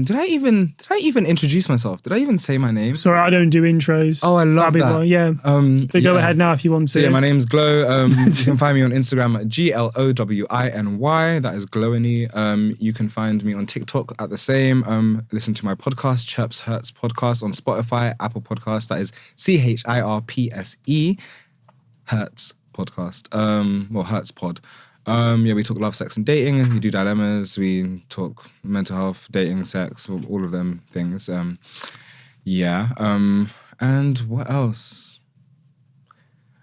Did I even introduce myself? Did I even say my name? Sorry, I don't do intros. Oh, I love that. Well, yeah. So go ahead now if you want to. So yeah, my name's Glow. You can find me on Instagram at GLOWINY. That is Glowiny. You can find me on TikTok at the same. Listen to my podcast, Chirps Hertz Podcast, on Spotify, Apple Podcast. That is CHIRPSE Hertz Podcast. Well, Hertz Pod. Yeah, we talk love, sex, and dating. We do dilemmas. We talk mental health, dating, sex, all of them things. And what else?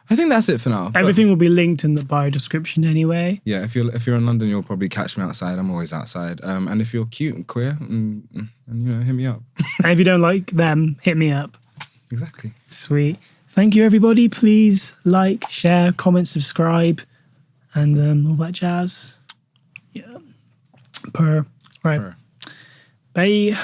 I think that's it for now. Everything will be linked in the bio description anyway. Yeah, if you're in London, you'll probably catch me outside. I'm always outside. And if you're cute and queer, and hit me up. And if you don't like them, hit me up. Exactly. Sweet. Thank you, everybody. Please like, share, comment, subscribe, and all that jazz. Yeah. Right. Bye.